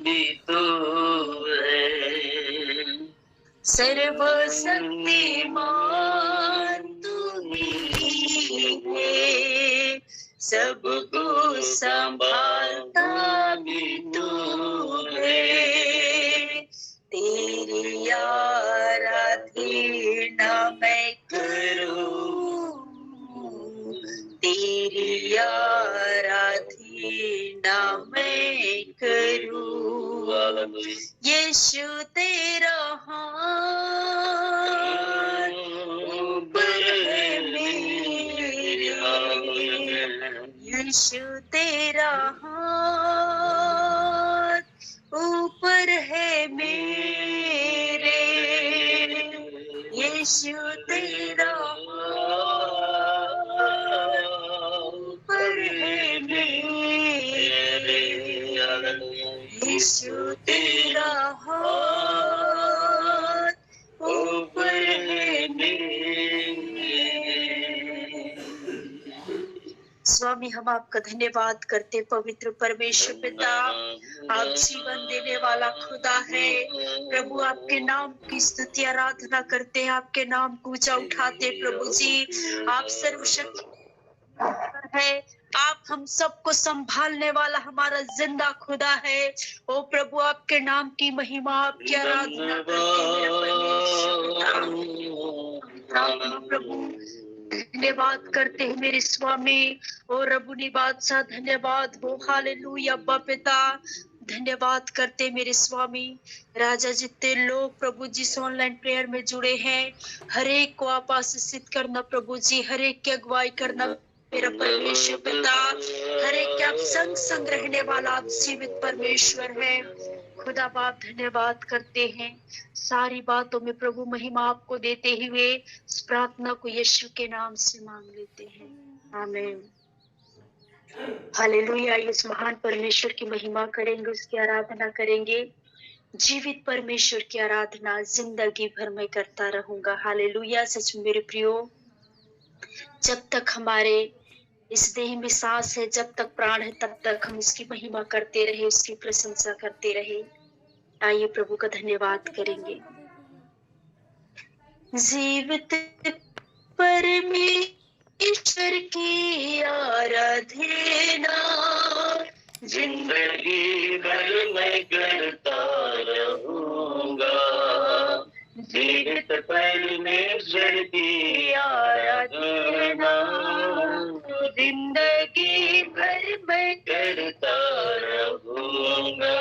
भी तू है। सर्वशक्तिमान तू ही है, सबको संभालता भी तू है। तेरी आराधना मैं करूं, तेरी आराधना मैं करूं। यीशु तेरा हाथ ऊपर है मेरे, यीशु तेरा हाथ ऊपर है मेरे, यीशु तेरा ऊपर है मेरे, यीशु तेरा हाथ ऊपर है मेरे। स्वामी हम आपका धन्यवाद करते, पवित्र परमेश्वर पिता, आप जीवन देने वाला खुदा है प्रभु। आपके नाम की स्तुति आराधना करते हैं, आपके नाम को ऊंचा उठाते प्रभु जी। आप सर्वशक्तिमान है, आप हम सबको संभालने वाला हमारा जिंदा खुदा है। ओ प्रभु आपके नाम की महिमा, आपकी आराधना करते हैं प्रभु। धन्यवाद करते हैं मेरे स्वामी और रबुनी बादशाह, धन्यवाद हो, हालेलुया अब्बा पिता। धन्यवाद करते मेरे स्वामी राजा। जितने लोग प्रभु जी इस ऑनलाइन प्रेयर में जुड़े हैं, हर एक को आप आशीषित करना प्रभु जी, हर एक की अगुवाई करना मेरा परमेश्वर पिता। हर एक के आप संग संग रहने वाला आप जीवित परमेश्वर है खुदा बाप। धन्यवाद करते हैं, सारी बातों में प्रभु महिमा आपको देते हुए इस प्रार्थना को यीशु के नाम से मांग लेते हैं, आमीन। हालेलुया। इस महान परमेश्वर की महिमा करेंगे, उसकी आराधना करेंगे। जीवित परमेश्वर की आराधना जिंदगी भर में करता रहूंगा। हालेलुया। सच में मेरे प्रियो, जब तक हमारे इस देह में सांस है, जब तक प्राण है, तब तक हम उसकी महिमा करते रहे, उसकी प्रशंसा करते रहे। आइए प्रभु का धन्यवाद करेंगे। जीवित परमेश्वर की आराधना जिंदगी भर मैं करता रहूंगा। जीवित परमेश्वर की आराधना जिंदगी भर मैं करता रहूंगा।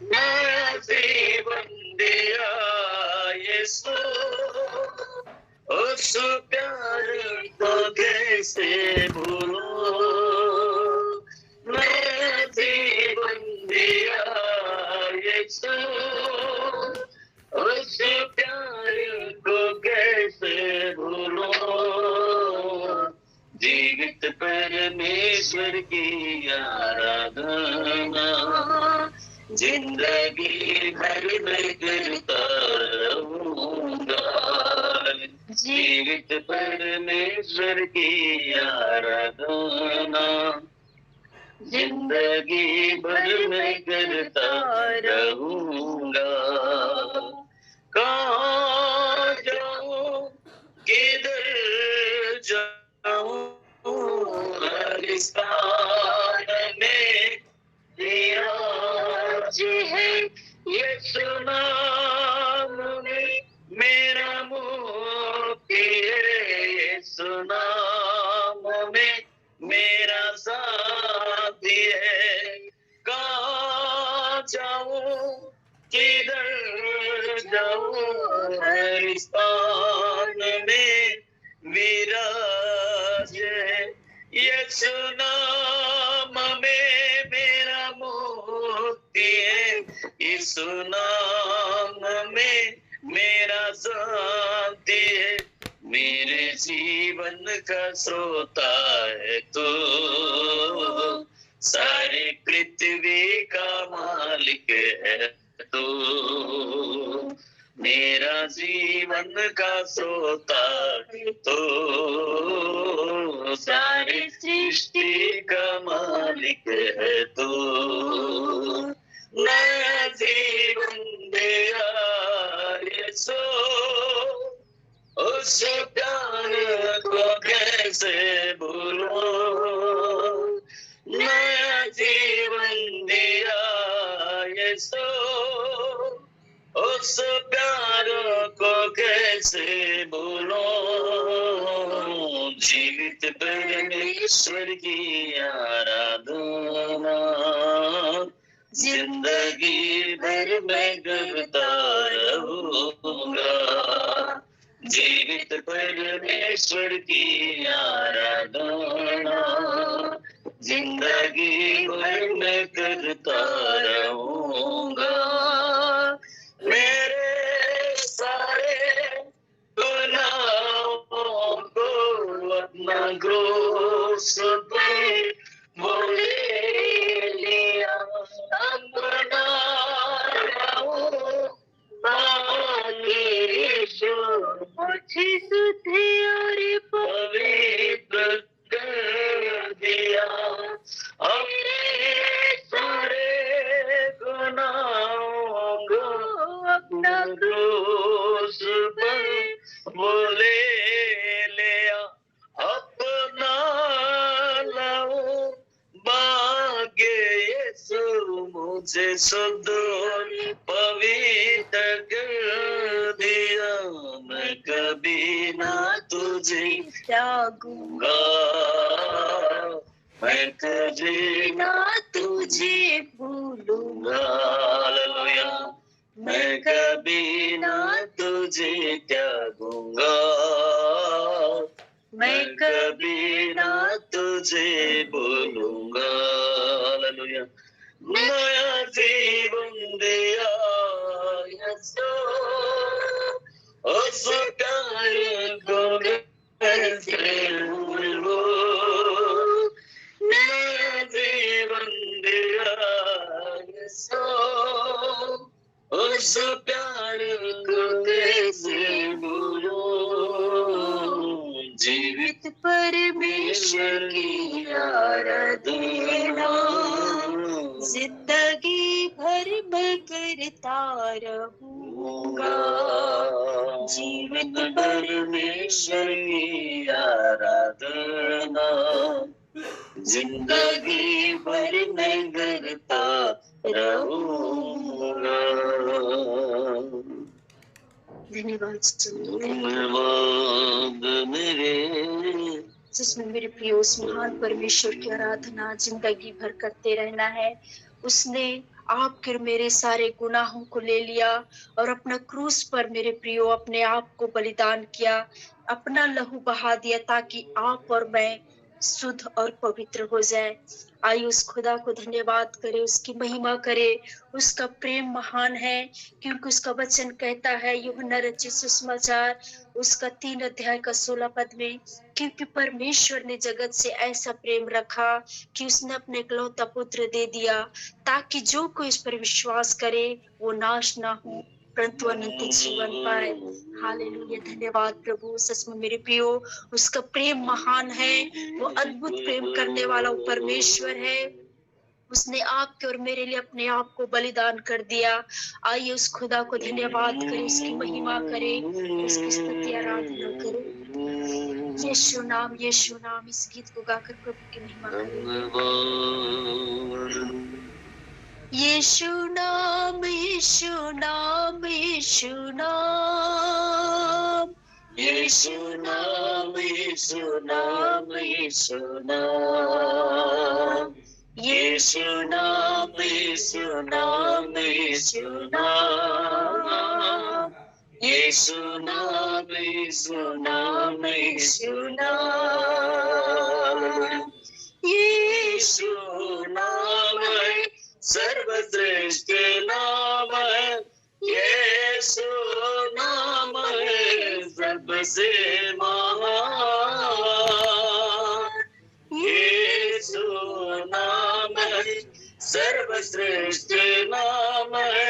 नया जीवन दिया यीशु, उस प्यार को कैसे भूलूं। नया जीवन दिया यीशु, उस प्यार को कैसे भूलूं। जीवित परमेश्वर की आराधना जिंदगी भर में करता रहूंगा। जीवित परमेश्वर की आराधना जिंदगी भर में करता रहूंगा। कहाँ जाऊं किधर जाऊं, हर स्थान में तेरा है यीशु नाम में मेरा मुक्ति है। यीशु नाम में मेरा साथी है। कहाँ जाऊं किधर जाऊं, हर स्थान में विराज है। यीशु नाम में मेरा मुक्ति है। यीशु नाम में मेरा शांति है। मेरे जीवन का श्रोता है तू, सारी पृथ्वी का मालिक है तू। मेरा जीवन का श्रोता है तू, सारी सृष्टि का मालिक है तू। यीशु, उस प्यार को कैसे भूलो, जीवित परमेश्वर की आराधना जिंदगी भर मैं करता रहूंगा, जीवित परमेश्वर की आराधना जिंदगी भर मैं करता रहूंगा। मेरे सारे गुनाहों को अपना क्रूस पे वो ले लिया, अपना यीशु मुझे शुद्ध और पवित्र कर दिया, अपने सारे गुनाहों को अपना क्रूस पर वो ले लिया, अपना लाओ भाग्य यीशु मुझे शुद्ध और पवित्र कर दिया, मैं कभी ना तुझे त्यागूंगा, मैं कभी ना तुझे भूलूंगा, हालेलुया, मैं कभी ना तुझे त्यागूंगा, मैं कभी ना तुझे भूलूंगा, हालेलुया। नया जीवन दिया यीशु, उस प्यार को कैसे भूलूं, नया जीवन दिया यीशु, उस प्यार को कैसे भूलूं, जीवित परमेश्वर की आराधना जिंदगी भर मैं करता रहूंगा, जीवित परमेश्वर की आराधना जिंदगी भर मैं करता रहूंगा। धन्यवाद मेरे, जिसमें मेरे प्रिय उस महान परमेश्वर की आराधना जिंदगी भर करते रहना है। उसने आपके और मेरे सारे गुनाहों को ले लिया और अपना क्रूस पर मेरे प्रियो अपने आप को बलिदान किया, अपना लहू बहा दिया ताकि आप और मैं शुद्ध और पवित्र हो जाए। आइए उस खुदा को धन्यवाद करे, उसकी महिमा करे। उसका प्रेम महान है क्योंकि उसका वचन कहता है यूहन्ना रचित सुसमाचार उसका 3 अध्याय का 16 पद में, क्योंकि परमेश्वर ने जगत से ऐसा प्रेम रखा कि उसने अपने इकलौता पुत्र दे दिया ताकि जो कोई इस पर विश्वास करे वो नाश ना हो परंतु अनंत जीवन पाए। हालेलुया, धन्यवाद प्रभु। सच में मेरे प्रियो उसका प्रेम महान है, वो अद्भुत प्रेम करने वाला वो परमेश्वर है। उसने आपके और मेरे लिए अपने आप को बलिदान कर दिया। आइए उस खुदा को धन्यवाद करें, उसकी महिमा करें, उसकी स्तुति आराधना करें। यीशु नाम, यीशु नाम, इस गीत को गाकर प्रभु की महिमा करें। यीशु नाम, यीशु नाम, यीशु नाम, यीशु नाम, यीशु नाम, यीशु नाम, यीशु नाम, यीशु नाम, यीशु नाम, यीशु नाम, यीशु नाम, यीशु नाम, यीशु नाम है सर्वश्रेष्ठ नाम है, यीशु नाम है सबसे महान, यीशु नाम है सर्वश्रेष्ठ नाम है,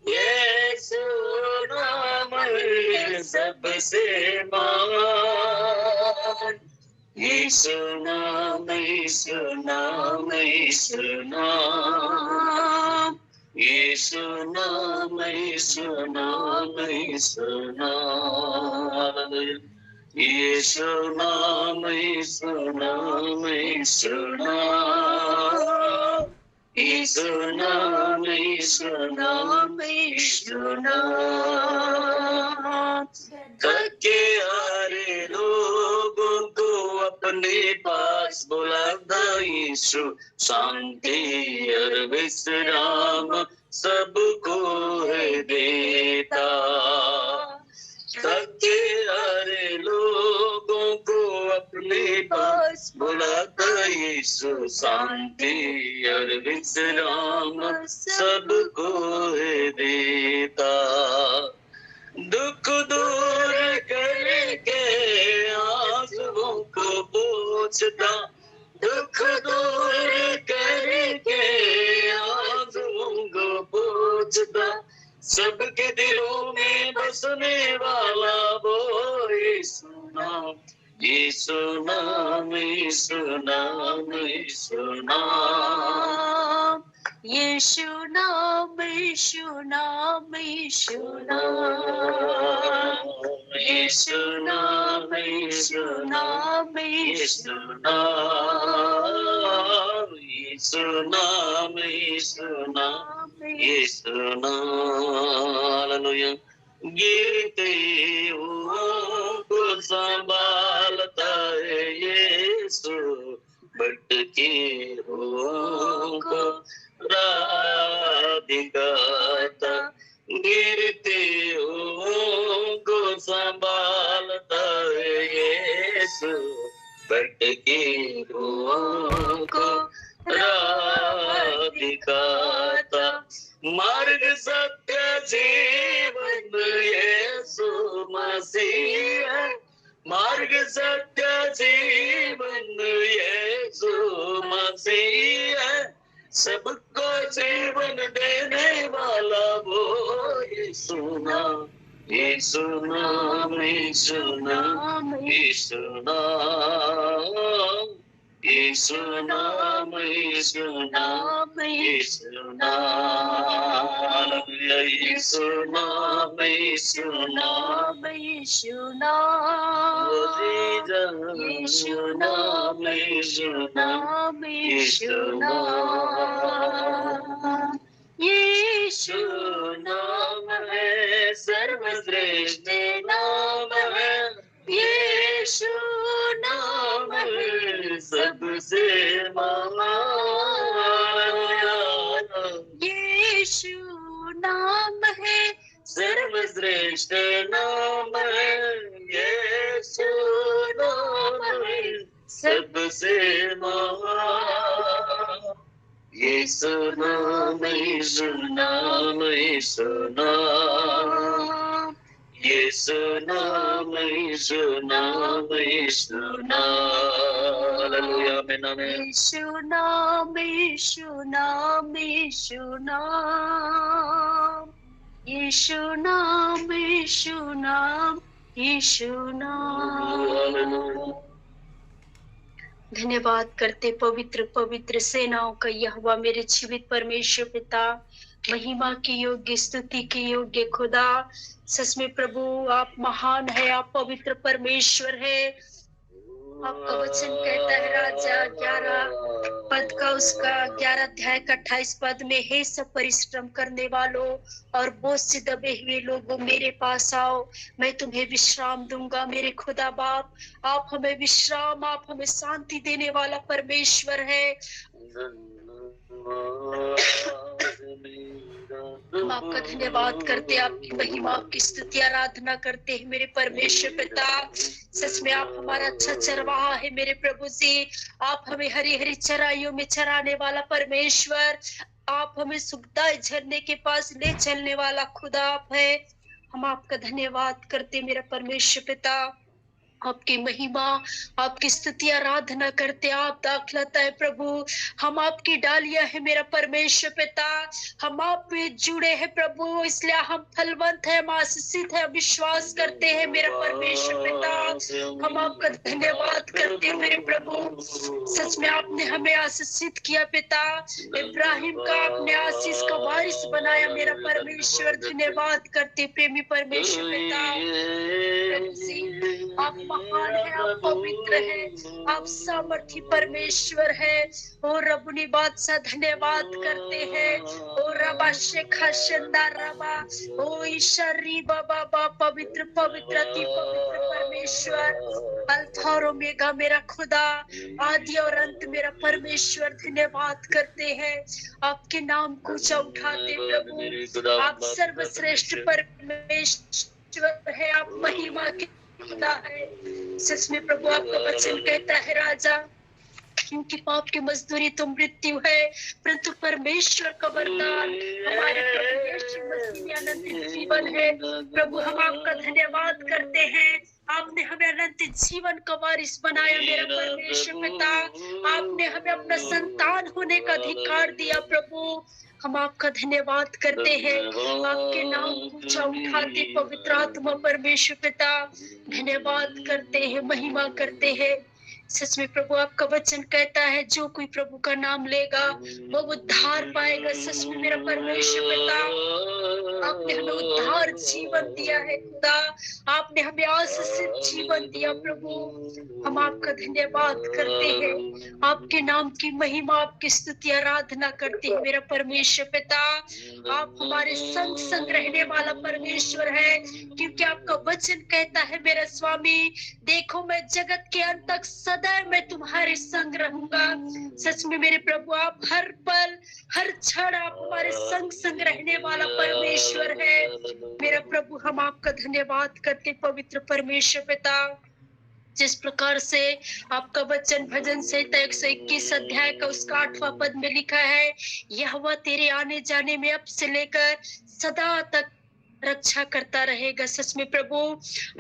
यीशु नाम है सबसे महान, यीशु नाम, यीशु नाम, यीशु नाम, यीशु नाम, यीशु नाम, यीशु नाम, यीशु नाम, यीशु नाम, यीशु नाम, यीशु नाम, यीशु नाम, यीशु नाम। थके हारे लोगों को अपने पास बुलाता यीशु, शांति और विश्राम सबको है देता। थके हारे लोगों को अपने पास बुलाता यीशु, शांति और विश्राम सबको है देता। दुख दूर करके आंसुओं को पोंछता, दुख दूर करके आंसुओं को पोंछता, सबके दिलों में बसने वाला वो यीशु नाम, यीशु नाम, यीशु नाम, यीशु नाम। यीशु नाम, यीशु नाम, यीशु नाम। यीशु नाम, यीशु नाम, यीशु नाम। यीशु नाम, यीशु नाम, यीशु नाम। हालेलुया। गिरते हुओं को संभालता है यीशु, भटके हुओं को राह दिखाता। गिरते हुओं को संभालता है यीशु, भटके हुओं को राह दिखाता। मार्ग सत्य जीवन यीशु मसीह है, मार्ग सत्य जीवन यीशु मसीह है, सबको जीवन देने वाला वो यीशु नाम, यीशु नाम, यीशु नाम, यीशु नाम। यीशु नाम, यीशु नाम, यीशु नाम। हालेलुया। यीशु नाम, यीशु नाम, यीशु नाम। यीशु नाम, यीशु नाम, यीशु नाम। यीशु नाम है सर्वश्रेष्ठ नाम है, यीशु नाम है सबसे महान। यीशु नाम है सर्वश्रेष्ठ नाम है, यीशु नाम है सबसे महान। यीशु नाम, यीशु नाम, यीशु नाम। यीशु नाम, यीशु नाम, यीशु नाम। हालेलुया। आमीन, आमीन। यीशु नाम, यीशु नाम, यीशु नाम। यीशु नाम, यीशु नाम, यीशु नाम। धन्यवाद करते पवित्र पवित्र सेनाओं का यहोवा मेरे जीवित परमेश्वर पिता, महिमा की योग्य, स्तुति की योग्य खुदा। सच में प्रभु आप महान है, आप पवित्र परमेश्वर है। आपका वचन कहता है राजा 11 पद का उसका 11 अध्याय का 28 पद में, हे सब परिश्रम करने वालों और बोझ से दबे हुए लोगों मेरे पास आओ, मैं तुम्हें विश्राम दूंगा। मेरे खुदा बाप, आप हमें विश्राम, आप हमें शांति देने वाला परमेश्वर है। हम आपका धन्यवाद करते, आपकी महिमा, आपकी स्तुति आराधना करते हैं मेरे परमेश्वर पिता। सच में आप हमारा अच्छा चरवाहा है मेरे प्रभु जी। आप हमें हरी हरी चराइयों में चराने वाला परमेश्वर, आप हमें सुखदाई झरने के पास ले चलने वाला खुदा आप है। हम आपका धन्यवाद करते मेरा परमेश्वर पिता, आपकी महिमा, आपकी स्तुति आराधना करते। आप दाखलता है प्रभु, हम आपकी डालियां है मेरा परमेश्वर पिता। हम आप पे जुड़े हैं प्रभु, इसलिए हम फलवंत है, हम आशीषित है, विश्वास करते हैं मेरा परमेश्वर पिता। हम आपका धन्यवाद करते हैं मेरे प्रभु। सच में आपने हमें आशीषित किया पिता, इब्राहिम का आपने आशीष का वारिस बनाया मेरा परमेश्वर। धन्यवाद करते प्रेमी परमेश्वर पिता। आप महान है, आप पवित्र है, आप सामर्थी परमेश्वर है। और रबुनी बादशाह धन्यवाद करते हैं। और रबा शेखा शंदा रबा, ओ ईश्वरी बाबा बा, पवित्र पवित्र अति पवित्र परमेश्वर, अल्फा और ओमेगा मेरा खुदा, आदि और अंत मेरा परमेश्वर, धन्यवाद करते हैं। आपके नाम को ऊंचा उठाते प्रभु, आप सर्वश्रेष्ठ परमेश्वर है, आप महिमा के खुदा है। सच में प्रभु आपका वचन कहता है राजा, क्योंकि पाप की मजदूरी तो मृत्यु है, परंतु परमेश्वर का वरदान हमारे प्रभु यीशु मसीह में अनंत जीवन है। प्रभु हम आपका धन्यवाद करते हैं, आपने हमें अनंत जीवन का वारिस बनाया मेरा परमेश्वर पिता, आपने हमें अपना संतान होने का अधिकार दिया प्रभु। हम आपका धन्यवाद करते हैं, आपके नाम को ऊंचा उठाते पवित्र आत्मा परमेश्वर पिता, धन्यवाद करते हैं, महिमा करते हैं। सच में प्रभु आपका वचन कहता है, जो कोई प्रभु का नाम लेगा वो उद्धार पाएगा। सच में मेरा परमेश्वर पिता, आपने हमें उद्धार जीवन दिया है खुदा, आपने हमें आशीषित जीवन दिया प्रभु। हम आपका धन्यवाद करते हैं, आपके नाम की महिमा, आपकी स्तुति आराधना करते हैं मेरा परमेश्वर पिता। आप हमारे संग संग रहने वाला परमेश्वर है, क्योंकि आपका वचन कहता है मेरा स्वामी, देखो मैं जगत के अंत तक सदैव मैं तुम्हारे संग रहूंगा। सच में मेरे प्रभु, आप हर पल हर क्षण आप हमारे संग संग रहने वाला परमेश्वर है मेरा प्रभु। हम आपका धन्यवाद करते पवित्र परमेश्वर पिता, जिस प्रकार से आपका वचन भजन संहिता 121 अध्याय का उसका 8वां पद में लिखा है, यहोवा तेरे आने जाने में अब से लेकर सदा तक रक्षा करता रहेगा। सच में प्रभु,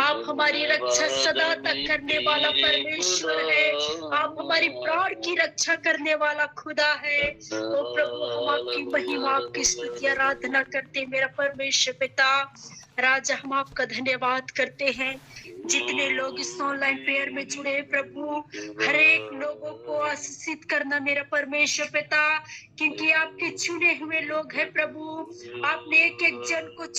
आप हमारी रक्षा सदा तक करने वाला परमेश्वर है, आप हमारी प्राण की रक्षा करने वाला खुदा है। ओ प्रभु, हम आपकी महिमा, आपकी स्तुति आराधना करते हैं मेरा परमेश्वर पिता। राजा हम आपका धन्यवाद करते हैं, जितने लोग इस ऑनलाइन प्रेयर में जुड़े हैं प्रभु, हर एक लोगों को आशीषित करना मेरा परमेश्वर पिता, क्योंकि आपके चुने हुए लोग हैं प्रभु। आपने एक एक जन को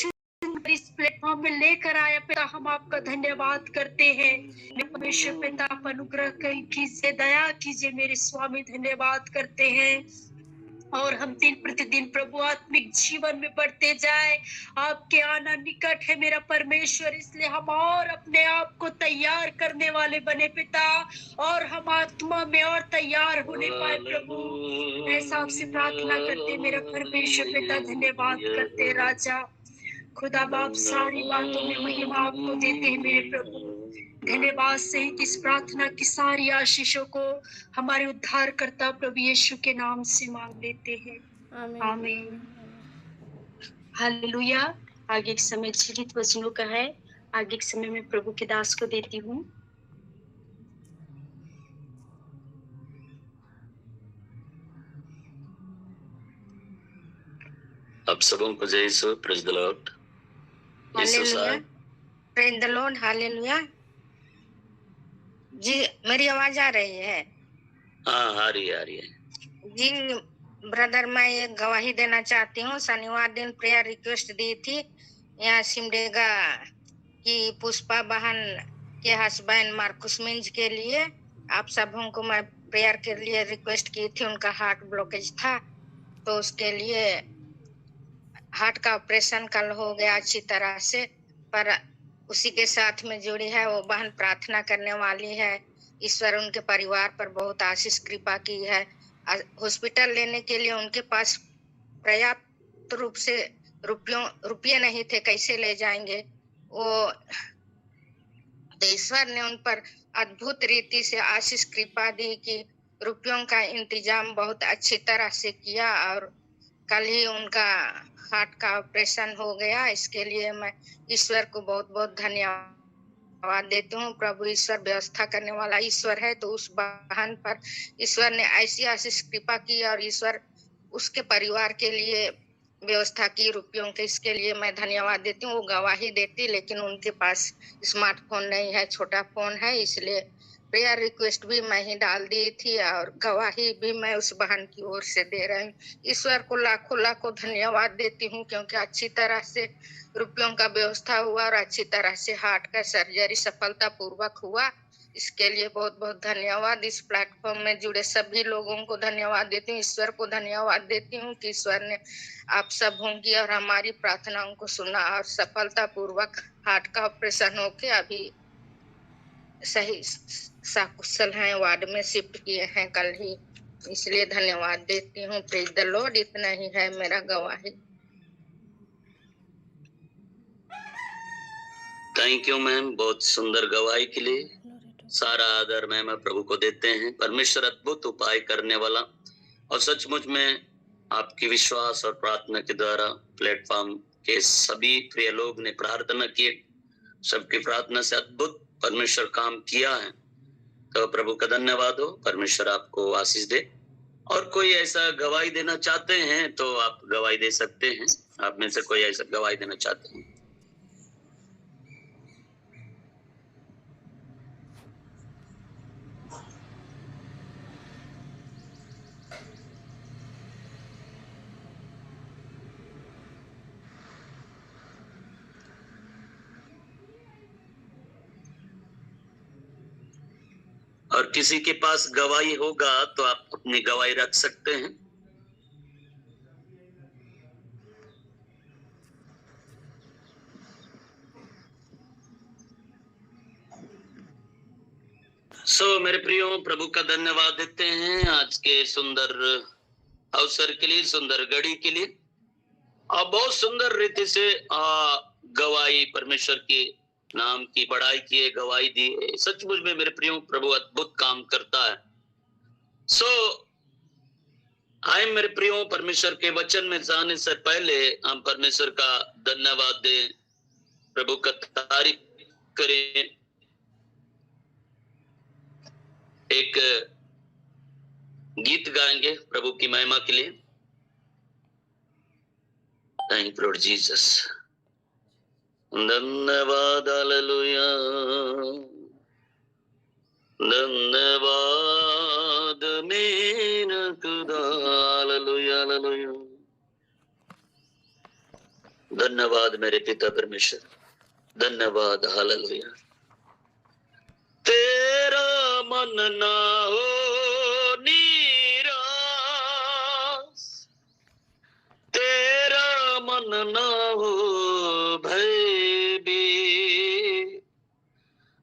इस प्लेटफॉर्म में लेकर आया पिता, हम आपका धन्यवाद करते हैं मेरे परमेश्वर पिता। आप अनुग्रह कीजिए, दया कीजिए मेरे स्वामी, धन्यवाद करते हैं। और हम दिन प्रतिदिन प्रभु आत्मिक जीवन में बढ़ते जाए, आपके आना निकट है मेरा परमेश्वर, इसलिए हम और अपने आप को तैयार करने वाले बने पिता, और हम आत्मा में और तैयार होने पाए प्रभु। ऐसा आपसे प्रार्थना करते मेरा परमेश्वर पिता, धन्यवाद करते राजा। खुदा बाप सारी बातों में महिमा आपको देते हैं मेरे प्रभु। धन्यवाद सहित इस प्रार्थना की सारी आशीषों को हमारे उद्धारकर्ता प्रभु यीशु के नाम से मांग लेते हैं, आमीन। हालेलुया। आगे के समय जीवित वचनों का है, आगे के समय में प्रभु के दास को देती हूँ। आप सबों को जय Yeshu, praise the lord. Hallelujah, praise the lord, hallelujah. जी मेरी आवाज आ रही है? हाँ, आ रही है जी ब्रदर, मैं एक गवाही देना चाहती हूँ। शनिवार दिन प्रेयर रिक्वेस्ट दी थी यहाँ सिमडेगा की पुष्पा बहन के हस्बैंड मार्कुस मिंज के लिए। आप सबों को मैं प्रेयर के लिए रिक्वेस्ट की थी, उनका हार्ट ब्लॉकेज था, तो उसके लिए हार्ट का ऑपरेशन कल हो गया अच्छी तरह से। पर उसी के साथ में जुड़ी है वो बहन प्रार्थना करने वाली है। ईश्वर उनके परिवार पर बहुत आशीष कृपा की है। हॉस्पिटल लेने के लिए उनके पास पर्याप्त रूप से रुपये नहीं थे, कैसे ले जाएंगे वो। तो ईश्वर ने उन पर अद्भुत रीति से आशीष कृपा दी कि रुपयों का इंतजाम बहुत अच्छी तरह से किया, और कल ही उनका हार्ट का ऑपरेशन हो गया। इसके लिए मैं ईश्वर को बहुत बहुत धन्यवाद देती हूँ। प्रभु ईश्वर व्यवस्था करने वाला ईश्वर है, तो उस बहन पर ईश्वर ने ऐसी आशीष कृपा की, और ईश्वर उसके परिवार के लिए व्यवस्था की रुपयों के। इसके लिए मैं धन्यवाद देती हूँ। वो गवाही देती, लेकिन उनके पास स्मार्टफोन नहीं है, छोटा फोन है, इसलिए प्रेयर रिक्वेस्ट भी मैं ही डाल दी थी और गवाही भी मैं उस बहन की ओर से दे रही हूँ। ईश्वर को लाखों लाखों धन्यवाद देती हूँ क्योंकि अच्छी तरह से रुपयों का व्यवस्था हुआ और अच्छी तरह से हार्ट का सर्जरी सफलता पूर्वक हुआ। इसके लिए बहुत बहुत धन्यवाद। इस प्लेटफॉर्म में जुड़े सभी लोगों को धन्यवाद देती हूँ। ईश्वर को धन्यवाद देती हूँ कि ईश्वर ने आप सबों की और हमारी प्रार्थनाओं को सुना और सफलता पूर्वक हार्ट का ऑपरेशन होके अभी सही सकुशल हैं, वार्ड में शिफ्ट किए हैं कल ही। इसलिए धन्यवाद देती हूँ। Praise the Lord. इतना ही है मेरा गवाही। थैंक यू मैम, बहुत सुंदर गवाही के लिए सारा आदर मैम प्रभु को देते हैं। परमेश्वर अद्भुत उपाय करने वाला, और सचमुच में आपकी विश्वास और प्रार्थना के द्वारा प्लेटफॉर्म के सभी प्रिय लोग ने प्रार्थना किए, सबकी प्रार्थना से अद्भुत परमेश्वर काम किया है। तो प्रभु का धन्यवाद हो। परमेश्वर आपको आशीष दे। और कोई ऐसा गवाही देना चाहते हैं तो आप गवाही दे सकते हैं। आप में से कोई ऐसा गवाही देना चाहते हैं? और किसी के पास गवाही होगा तो आप अपनी गवाही रख सकते हैं। मेरे प्रियो, प्रभु का धन्यवाद देते हैं आज के सुंदर अवसर के लिए, सुंदर घड़ी के लिए। और बहुत सुंदर रीति से गवाही, परमेश्वर के नाम की बढ़ाई की है, गवाही दी है। सचमुच में मेरे प्रियो, प्रभु अद्भुत काम करता है। आए मेरे प्रियो, परमेश्वर के वचन में जाने से पहले हम परमेश्वर का धन्यवाद दें, प्रभु का तारीफ करें। एक गीत गाएंगे प्रभु की महिमा के लिए। Thank Lord Jesus. धन्यवाद, हालेलुया, धन्यवाद मेरा खुदा, हालेलुया, हालेलुया। धन्यवाद मेरे पिता परमेश्वर, धन्यवाद, हालेलुया। तेरा मन ना हो निराश, तेरा मन ना हो भयभीत,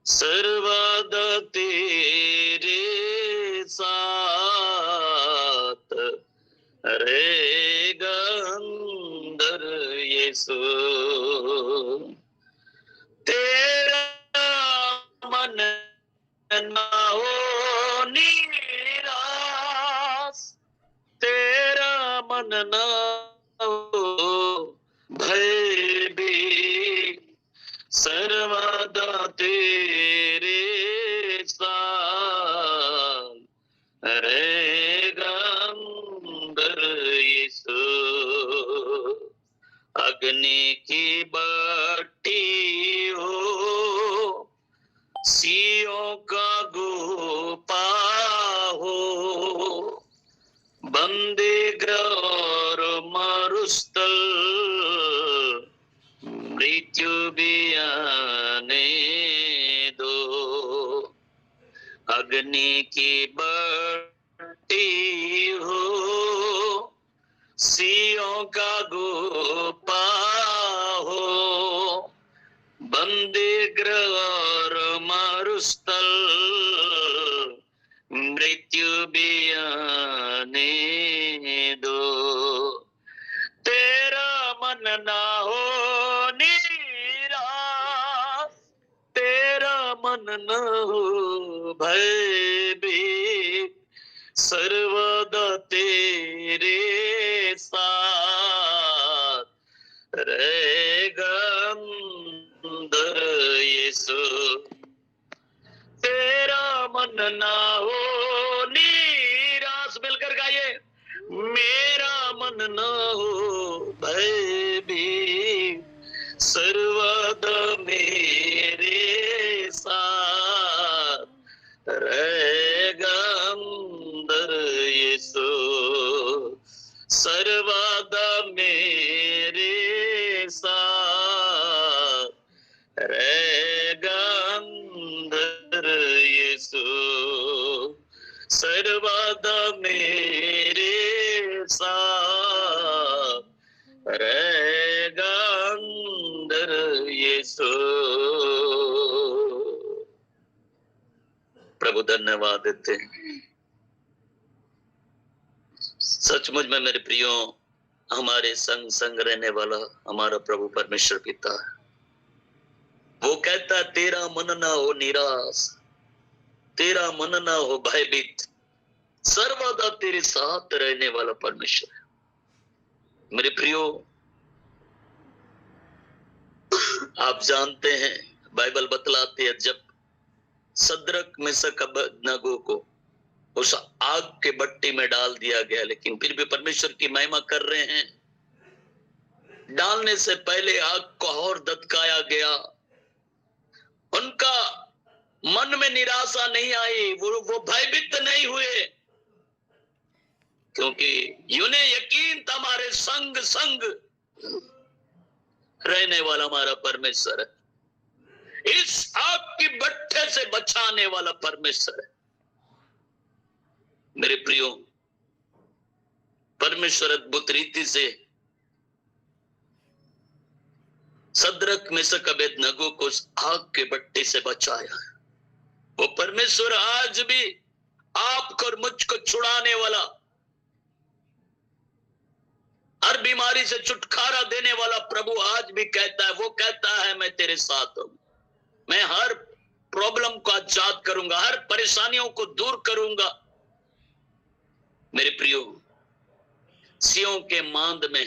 सर्वदा तेरे साथ रहेगा अंदर यीशु। तेरा मन ना हो निराश, तेरा मन ना हो भयभीत, सर्वदा तेरे साथ रहेगा अंदर यीशु। अग्नि की भट्टी हो, सियों का गुफा हो, बंदी गृह और मरुस्थल, मृत्यु भी आने दो। अग्नि की भट्टी हो, सियों का गुफा हो, बंदी गृह और मरुस्थल, मृत्यु भी आने दो। तेरा मन ना हो निराश, तेरा मन ना हो भयभीत, सर्वदा तेरे साथ रहेगा अंदर यीशु। तेरा मन ना हो निराश, मिलकर गाइए। मेरा मन ना हो भयभीत, सर्वदा मेरे साथ रहेगा अंदर यीशु। प्रभु धन्यवाद देते हैं। सचमुच में मेरे प्रियो, हमारे संग संग रहने वाला हमारा प्रभु परमेश्वर पिता है। वो कहता है तेरा मन ना हो निराश, तेरा मन ना हो भयभीत, सर्वदा तेरे साथ रहने वाला परमेश्वर है। मेरे प्रियो, आप जानते हैं बाइबल बतलाती है जब सद्रक मेशक अबेदनगो को उस आग के भट्टी में डाल दिया गया, लेकिन फिर भी परमेश्वर की महिमा कर रहे हैं। डालने से पहले आग को और धधकाया गया। उनका मन में निराशा नहीं आई, वो भयभीत नहीं हुए, क्योंकि उन्हें यकीन था हमारे संग संग रहने वाला हमारा परमेश्वर है। इस आग की भट्टे से बचाने वाला परमेश्वर है। मेरे प्रियो, परमेश्वर अद्भुत रीति से सद्रक मेशक अबेदनगो को उस आग के भट्टे से बचाया है। वो परमेश्वर आज भी आपको और मुझको छुड़ाने वाला, हर बीमारी से छुटकारा देने वाला प्रभु आज भी कहता है, वो कहता है मैं तेरे साथ हूं, मैं हर प्रॉब्लम को आजाद करूंगा, हर परेशानियों को दूर करूंगा। मेरे प्रियो, सियों के मांद में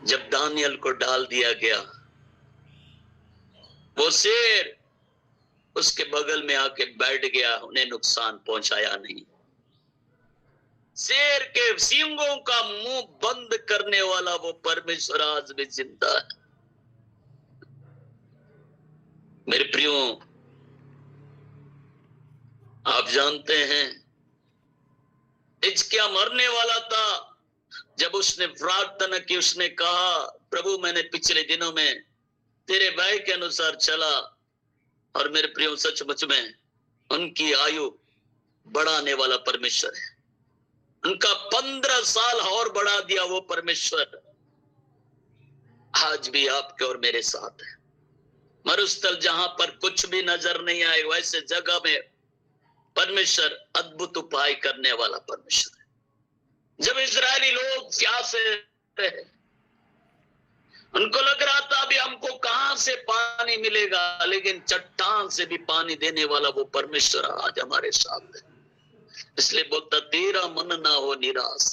जब दानियल को डाल दिया गया, वो शेर उसके बगल में आके बैठ गया, उन्हें नुकसान पहुंचाया नहीं। शेर के सींगों का मुंह बंद करने वाला वो परमेश्वर आज भी जिंदा है। मेरे प्रियो, आप जानते हैं हिजकिय्याह मरने वाला था। जब उसने प्रार्थना की, उसने कहा प्रभु मैंने पिछले दिनों में तेरे भाई के अनुसार चला, और मेरे प्रियो सचमुच में उनकी आयु बढ़ाने वाला परमेश्वर है। उनका 15 साल और बढ़ा दिया वो परमेश्वर आज भी आपके और मेरे साथ है। मरुस्थल जहां पर कुछ भी नजर नहीं आए, वैसे जगह में परमेश्वर अद्भुत उपाय करने वाला परमेश्वर है। जब इजरायली लोग प्यासे रहे, उनको लग रहा था अभी हमको कहां से पानी मिलेगा, लेकिन चट्टान से भी पानी देने वाला वो परमेश्वर आज हमारे साथ है। इसलिए बोलता तेरा मन ना हो निराश,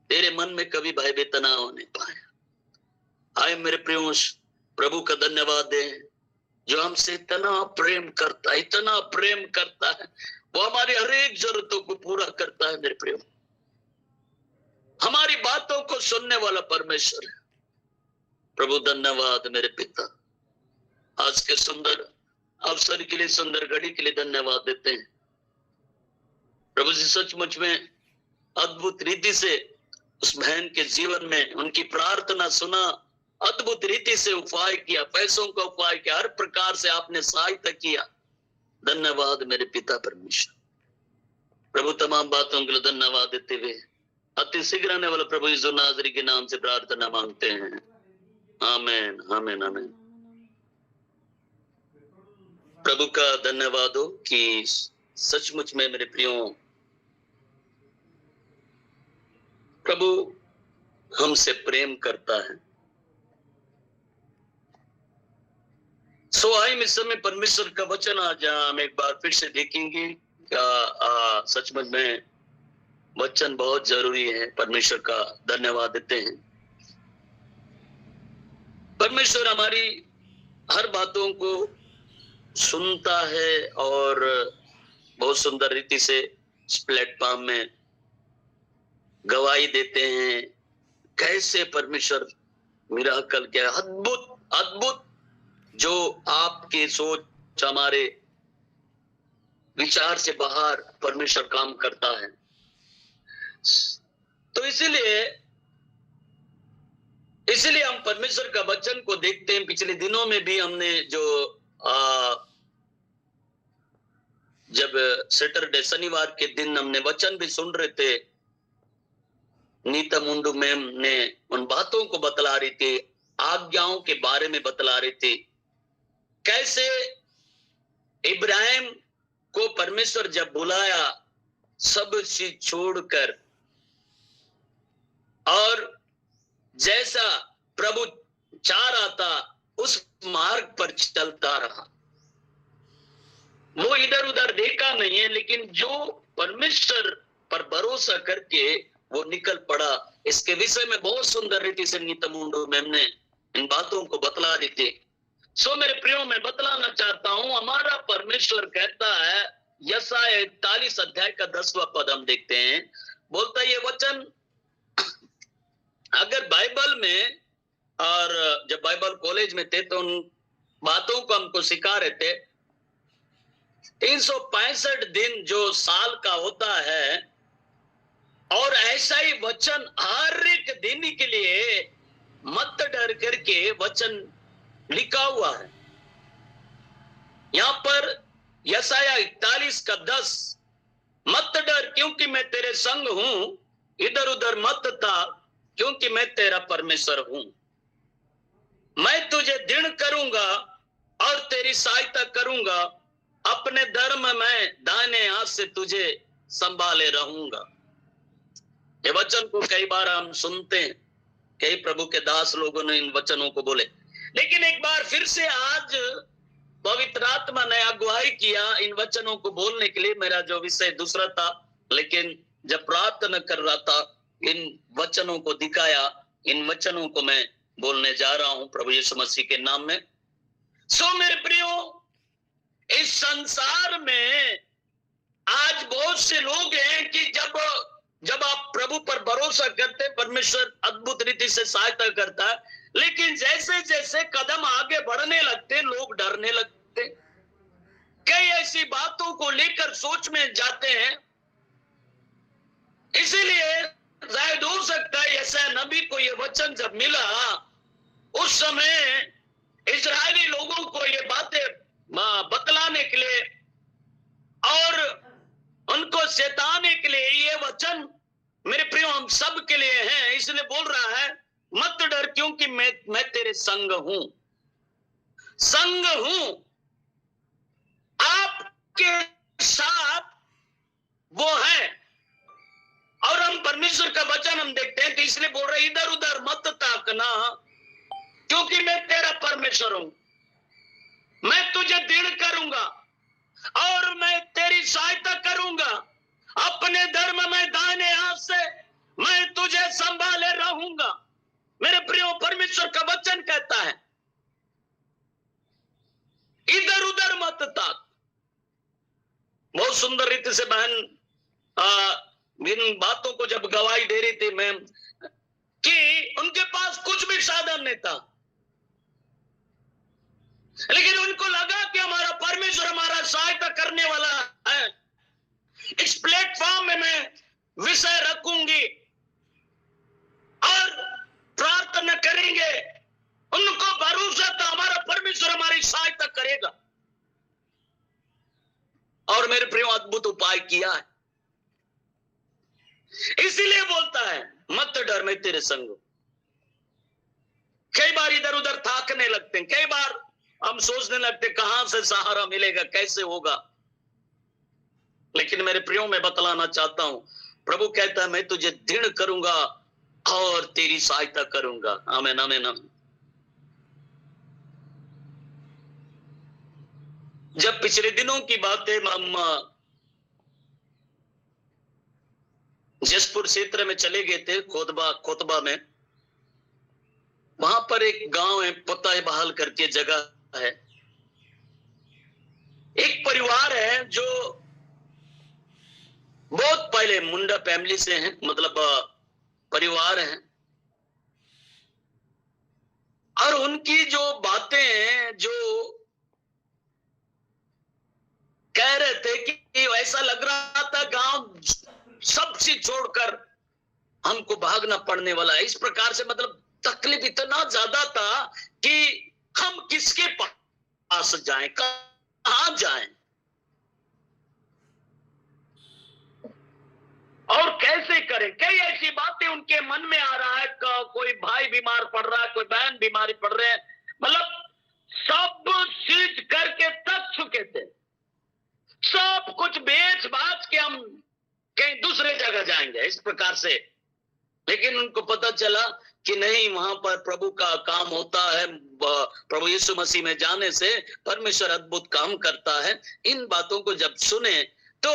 तेरे मन में कभी भयभीत ना होने पाए। आए मेरे प्रियो, प्रभु का धन्यवाद दें जो हमसे इतना प्रेम करता है, इतना प्रेम करता है। वो हमारी हर एक जरूरतों को पूरा करता है। मेरे प्रियो, हमारी बातों को सुनने वाला परमेश्वर है। प्रभु धन्यवाद मेरे पिता, आज के सुंदर अवसर के लिए, सुंदर घड़ी के लिए धन्यवाद देते हैं। प्रभु जी सचमुच में अद्भुत रीति से उस बहन के जीवन में उनकी प्रार्थना सुना, अद्भुत रीति से उपाय किया, पैसों का उपाय किया, हर प्रकार से आपने सहायता किया। धन्यवाद मेरे पिता परमेश्वर। प्रभु तमाम बातों के लिए धन्यवाद देते हुए अति शीघ्र आने वाला प्रभु यीशु नाज़री के नाम से प्रार्थना मांगते हैं। आमीन, आमीन, आमीन। प्रभु का धन्यवाद हो कि सचमुच में मेरे प्रियो प्रभु हमसे प्रेम करता है। सो आइए इस समय परमेश्वर का वचन आज हम एक बार फिर से देखेंगे। क्या सचमुच में वचन बहुत जरूरी है। परमेश्वर का धन्यवाद देते हैं। परमेश्वर हमारी हर बातों को सुनता है और बहुत सुंदर रीति से इस प्लेटफॉर्म में गवाही देते हैं। कैसे परमेश्वर मिराकल क्या अद्भुत अद्भुत जो आपके सोच हमारे विचार से बाहर परमेश्वर काम करता है। तो इसीलिए हम परमेश्वर का वचन को देखते हैं। पिछले दिनों में भी हमने जो जब सैटरडे शनिवार के दिन हमने वचन भी सुन रहे थे, नीता मुंडू मैम ने उन बातों को बतला रही थी, आज्ञाओं के बारे में बतला रही थी, कैसे इब्राहिम को परमेश्वर जब बुलाया सब चीज छोड़कर, और जैसा प्रभु चाह रहा था उस मार्ग पर चलता रहा। वो इधर उधर देखा नहीं है, लेकिन जो परमेश्वर पर भरोसा करके वो निकल पड़ा। इसके विषय में बहुत सुंदर रीति से नीता मुंडू मैम ने इन बातों को बतला दी थी। सो मेरे प्रियो, मैं बतलाना चाहता हूं, हमारा परमेश्वर कहता है, यशायाह 41 अध्याय का 10वां पद हम देखते हैं, बोलता है ये वचन अगर बाइबल में, और जब बाइबल कॉलेज में थे तो उन बातों को हमको सिखा रहे थे, 365 दिन जो साल का होता है, और ऐसा ही वचन हर एक दिन के लिए मत डर करके वचन लिखा हुआ है। यहां पर यशायाह 41 का 10, मत डर क्योंकि मैं तेरे संग हूं, इधर उधर मत था क्योंकि मैं तेरा परमेश्वर हूं। मैं तुझे दृढ़ करूंगा और तेरी सहायता करूंगा, अपने धर्म में दाहिने हाथ से तुझे संभाले रहूंगा। ये वचन को कई बार हम सुनते हैं, कई प्रभु के दास लोगों ने इन वचनों को बोले, लेकिन एक बार फिर से आज पवित्र आत्मा ने अगुवाई किया इन वचनों को बोलने के लिए। मेरा जो विषय दूसरा था, लेकिन जब प्रार्थना कर रहा था इन वचनों को दिखाया, इन वचनों को मैं बोलने जा रहा हूं प्रभु यीशु मसीह के नाम में। सो मेरे प्रियो, इस संसार में आज बहुत से लोग हैं कि जब आप प्रभु पर भरोसा करते, परमेश्वर अद्भुत रीति से सहायता करता है, लेकिन जैसे जैसे कदम आगे बढ़ने लगते लोग डरने लगते, कई ऐसी बातों को लेकर सोच में जाते हैं। इसीलिए शायद हो सकता है ऐसा नबी को ये वचन जब मिला, उस समय इजरायली लोगों को ये बातें बतलाने के लिए और उनको चेताने के लिए ये वचन मेरे प्रियो हम सब के लिए है। इसलिए बोल रहा है, मत डर क्योंकि मैं तेरे संग हूं। संग हूं, आपके साथ वो है। और हम परमेश्वर का वचन हम देखते हैं, तो इसलिए बोल रहे इधर उधर मत ताकना क्योंकि मैं तेरा परमेश्वर हूं। मैं तुझे दृढ़ करूंगा और मैं तेरी सहायता करूंगा, अपने धर्म में दाहिने हाथ से मैं तुझे संभाले रहूंगा। मेरे प्रियो, परमेश्वर का वचन कहता है इधर उधर मत ताक। बहुत सुंदर रीति से बहन इन बातों को जब गवाही दे रही थी मैम, कि उनके पास कुछ भी साधन नहीं था, लेकिन उनको लगा कि हमारा परमेश्वर हमारा सहायता करने वाला है। इस प्लेटफॉर्म में मैं विषय रखूंगी और प्रार्थना करेंगे, उनको भरोसा था हमारा परमेश्वर हमारी सहायता करेगा। और मेरे प्रियो, अद्भुत उपाय किया है। इसीलिए बोलता है मत डर, मैं तेरे संग हूं। कई बार इधर उधर थाकने लगते हैं, कई बार हम सोचने लगते कहां से सहारा मिलेगा, कैसे होगा। लेकिन मेरे प्रियो, मैं बतलाना चाहता हूं, प्रभु कहता है मैं तुझे दृढ़ करूंगा और तेरी सहायता करूंगा। आमीन आमीन आमीन। जब पिछले दिनों की बातें हम जसपुर क्षेत्र में चले गए थे, खोतबा में, वहां पर एक गांव है, पता है बहाल करके जगह है। एक परिवार है जो बहुत पहले मुंडा फैमिली से हैं, मतलब परिवार हैं, और उनकी जो बातें हैं, जो कह रहे थे कि ऐसा लग रहा था गांव सब चीज छोड़कर हमको भागना पड़ने वाला है। इस प्रकार से मतलब तकलीफ इतना ज्यादा था कि हम किसके पास जाएं, कहां जाएं। और कैसे करें। कई ऐसी बातें उनके मन में आ रहा है, कोई भाई बीमार पड़ रहा है, कोई बहन बीमारी पड़ रहे हैं, मतलब सब चीज करके थक चुके थे, सब कुछ बेच बाच के हम कहीं दूसरे जगह जाएंगे इस प्रकार से। लेकिन उनको पता चला कि नहीं, वहां पर प्रभु का काम होता है, प्रभु यीशु मसीह में जाने से परमेश्वर अद्भुत काम करता है। इन बातों को जब सुने तो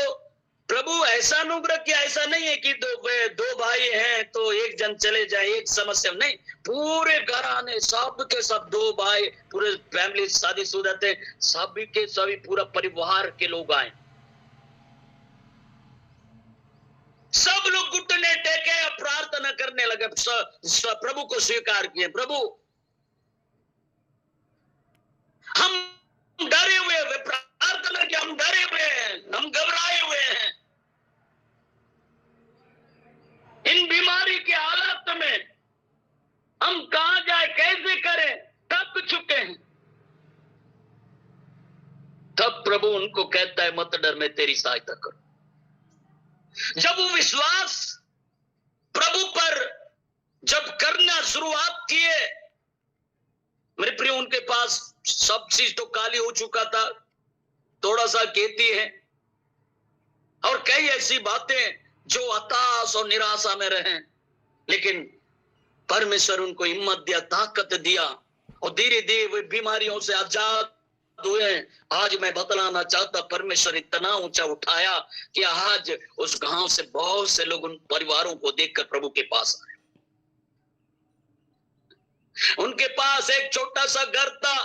प्रभु ऐसा अनुग्रह किया, ऐसा नहीं है कि दो भाई हैं तो एक जन चले जाए, एक समस्या नहीं, पूरे घराने सब के सब, 2 भाई, पूरे फैमिली शादीशुदा थे, सभी के सभी पूरा परिवार के लोग आए, सब लोग घुटने टेके प्रार्थना करने लगे, प्रभु को स्वीकार किए। प्रभु हम डरे हुए, प्रार्थना की, हम डरे हुए हैं, हम घबराए हुए हैं, इन बीमारी के हालात में हम कहां जाए, कैसे करें, थक चुके हैं। तब प्रभु उनको कहता है, मत डर, मैं तेरी सहायता करूं। जब वो विश्वास प्रभु पर जब करना शुरुआत किए, मेरे प्रिय, उनके पास सब चीज तो खाली हो चुका था, थोड़ा सा खेती है और कई ऐसी बातें जो हताश और निराशा में रहे, लेकिन परमेश्वर उनको हिम्मत दिया, ताकत दिया और धीरे धीरे वे बीमारियों से आजाद हुए। आज मैं बतलाना चाहता, परमेश्वर इतना ऊंचा उठाया कि आज उस गांव से बहुत से लोग उन परिवारों को देखकर प्रभु के पास आए। उनके पास एक छोटा सा घर था,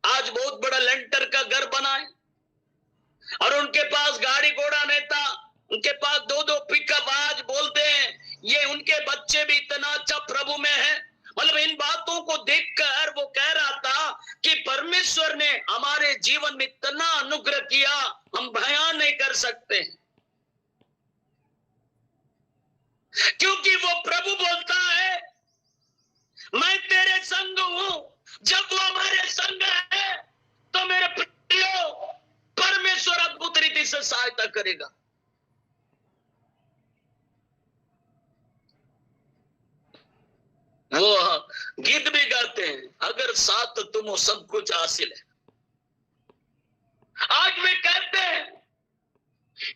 आज बहुत बड़ा लेंटर का घर बना है, और उनके पास गाड़ी घोड़ा नहीं था, उनके पास 2-2 पिकअप आज बोलते हैं, ये उनके बच्चे भी इतना अच्छा प्रभु में है। मतलब इन बातों को देखकर वो कह रहा था कि परमेश्वर ने हमारे जीवन में इतना अनुग्रह किया, हम बयान नहीं कर सकते, क्योंकि वो प्रभु बोलता है, मैं तेरे संग हूं। जब वो हमारे संग है तो मेरे प्रियो, परमेश्वर अद्भुत रीति से सहायता करेगा। वो गीत भी गाते हैं, अगर साथ तुम हो सब कुछ हासिल है। आज वे कहते हैं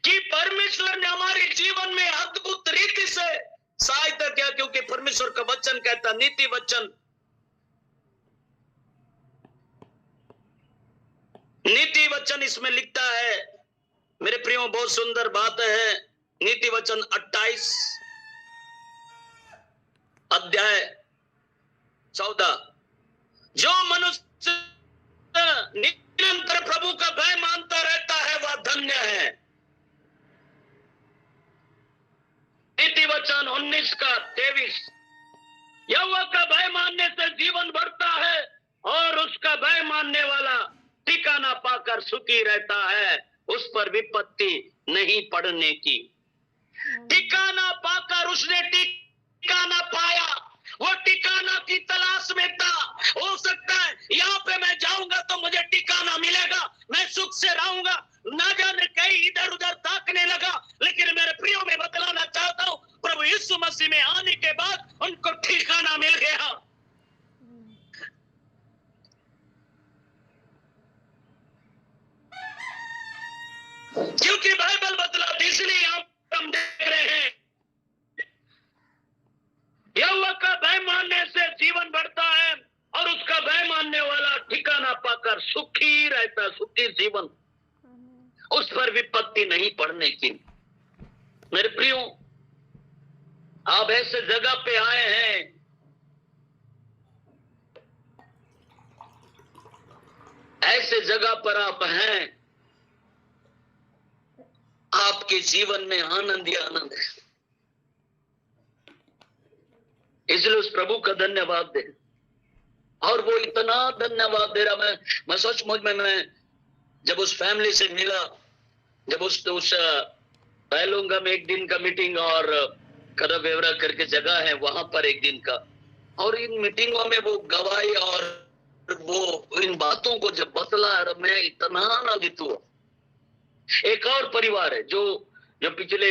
कि परमेश्वर ने हमारे जीवन में अद्भुत रीति से सहायता किया, क्योंकि परमेश्वर का वचन कहता, नीति वचन, नीति वचन इसमें लिखता है, मेरे प्रियो, बहुत सुंदर बात है। नीति वचन 28 अध्याय 14, जो मनुष्य निरंतर प्रभु का भय मानता रहता है वह धन्य है। नीति वचन 19 का 23, यहोवा का भय मानने से जीवन बढ़ता है और उसका भय मानने वाला ठिकाना पाकर सुखी रहता है, उस पर विपत्ति नहीं पड़ने की। ठिकाना पाकर उसने ठिकाना पाया, वो ठिकाना की तलाश में था। हो सकता है यहाँ पे मैं जाऊंगा तो मुझे ठिकाना मिलेगा, मैं सुख से रहूंगा, ना जाने कहीं इधर उधर ताकने लगा। लेकिन मेरे प्रियो, में बतलाना चाहता हूँ, प्रभु यीशु मसीह में आने के बाद उनको ठिकाना मिल गया। क्योंकि बाइबल बतलाती, इसलिए हम देख रहे हैं, यहोवा का भय मानने से जीवन बढ़ता है और उसका भय मानने वाला ठिकाना पाकर सुखी रहता, सुखी जीवन, उस पर विपत्ति नहीं पड़ने की। मेरे प्रियो, आप ऐसे जगह पे आए हैं, ऐसे जगह पर आप हैं, आपके जीवन में आनंद ही आनंद है। इसलिए उस प्रभु का धन्यवाद दे, और वो इतना धन्यवाद दे रहा। मैं सचमुच में, मैं जब उस फैमिली से मिला, जब उस पहलूंगा में एक दिन का मीटिंग और करवेवरा करके जगह है, वहां पर एक दिन का, और इन मीटिंगों में वो गवाही और वो इन बातों को जब बतला, मैं इतना आनंदित हुआ। एक और परिवार है जो जो पिछले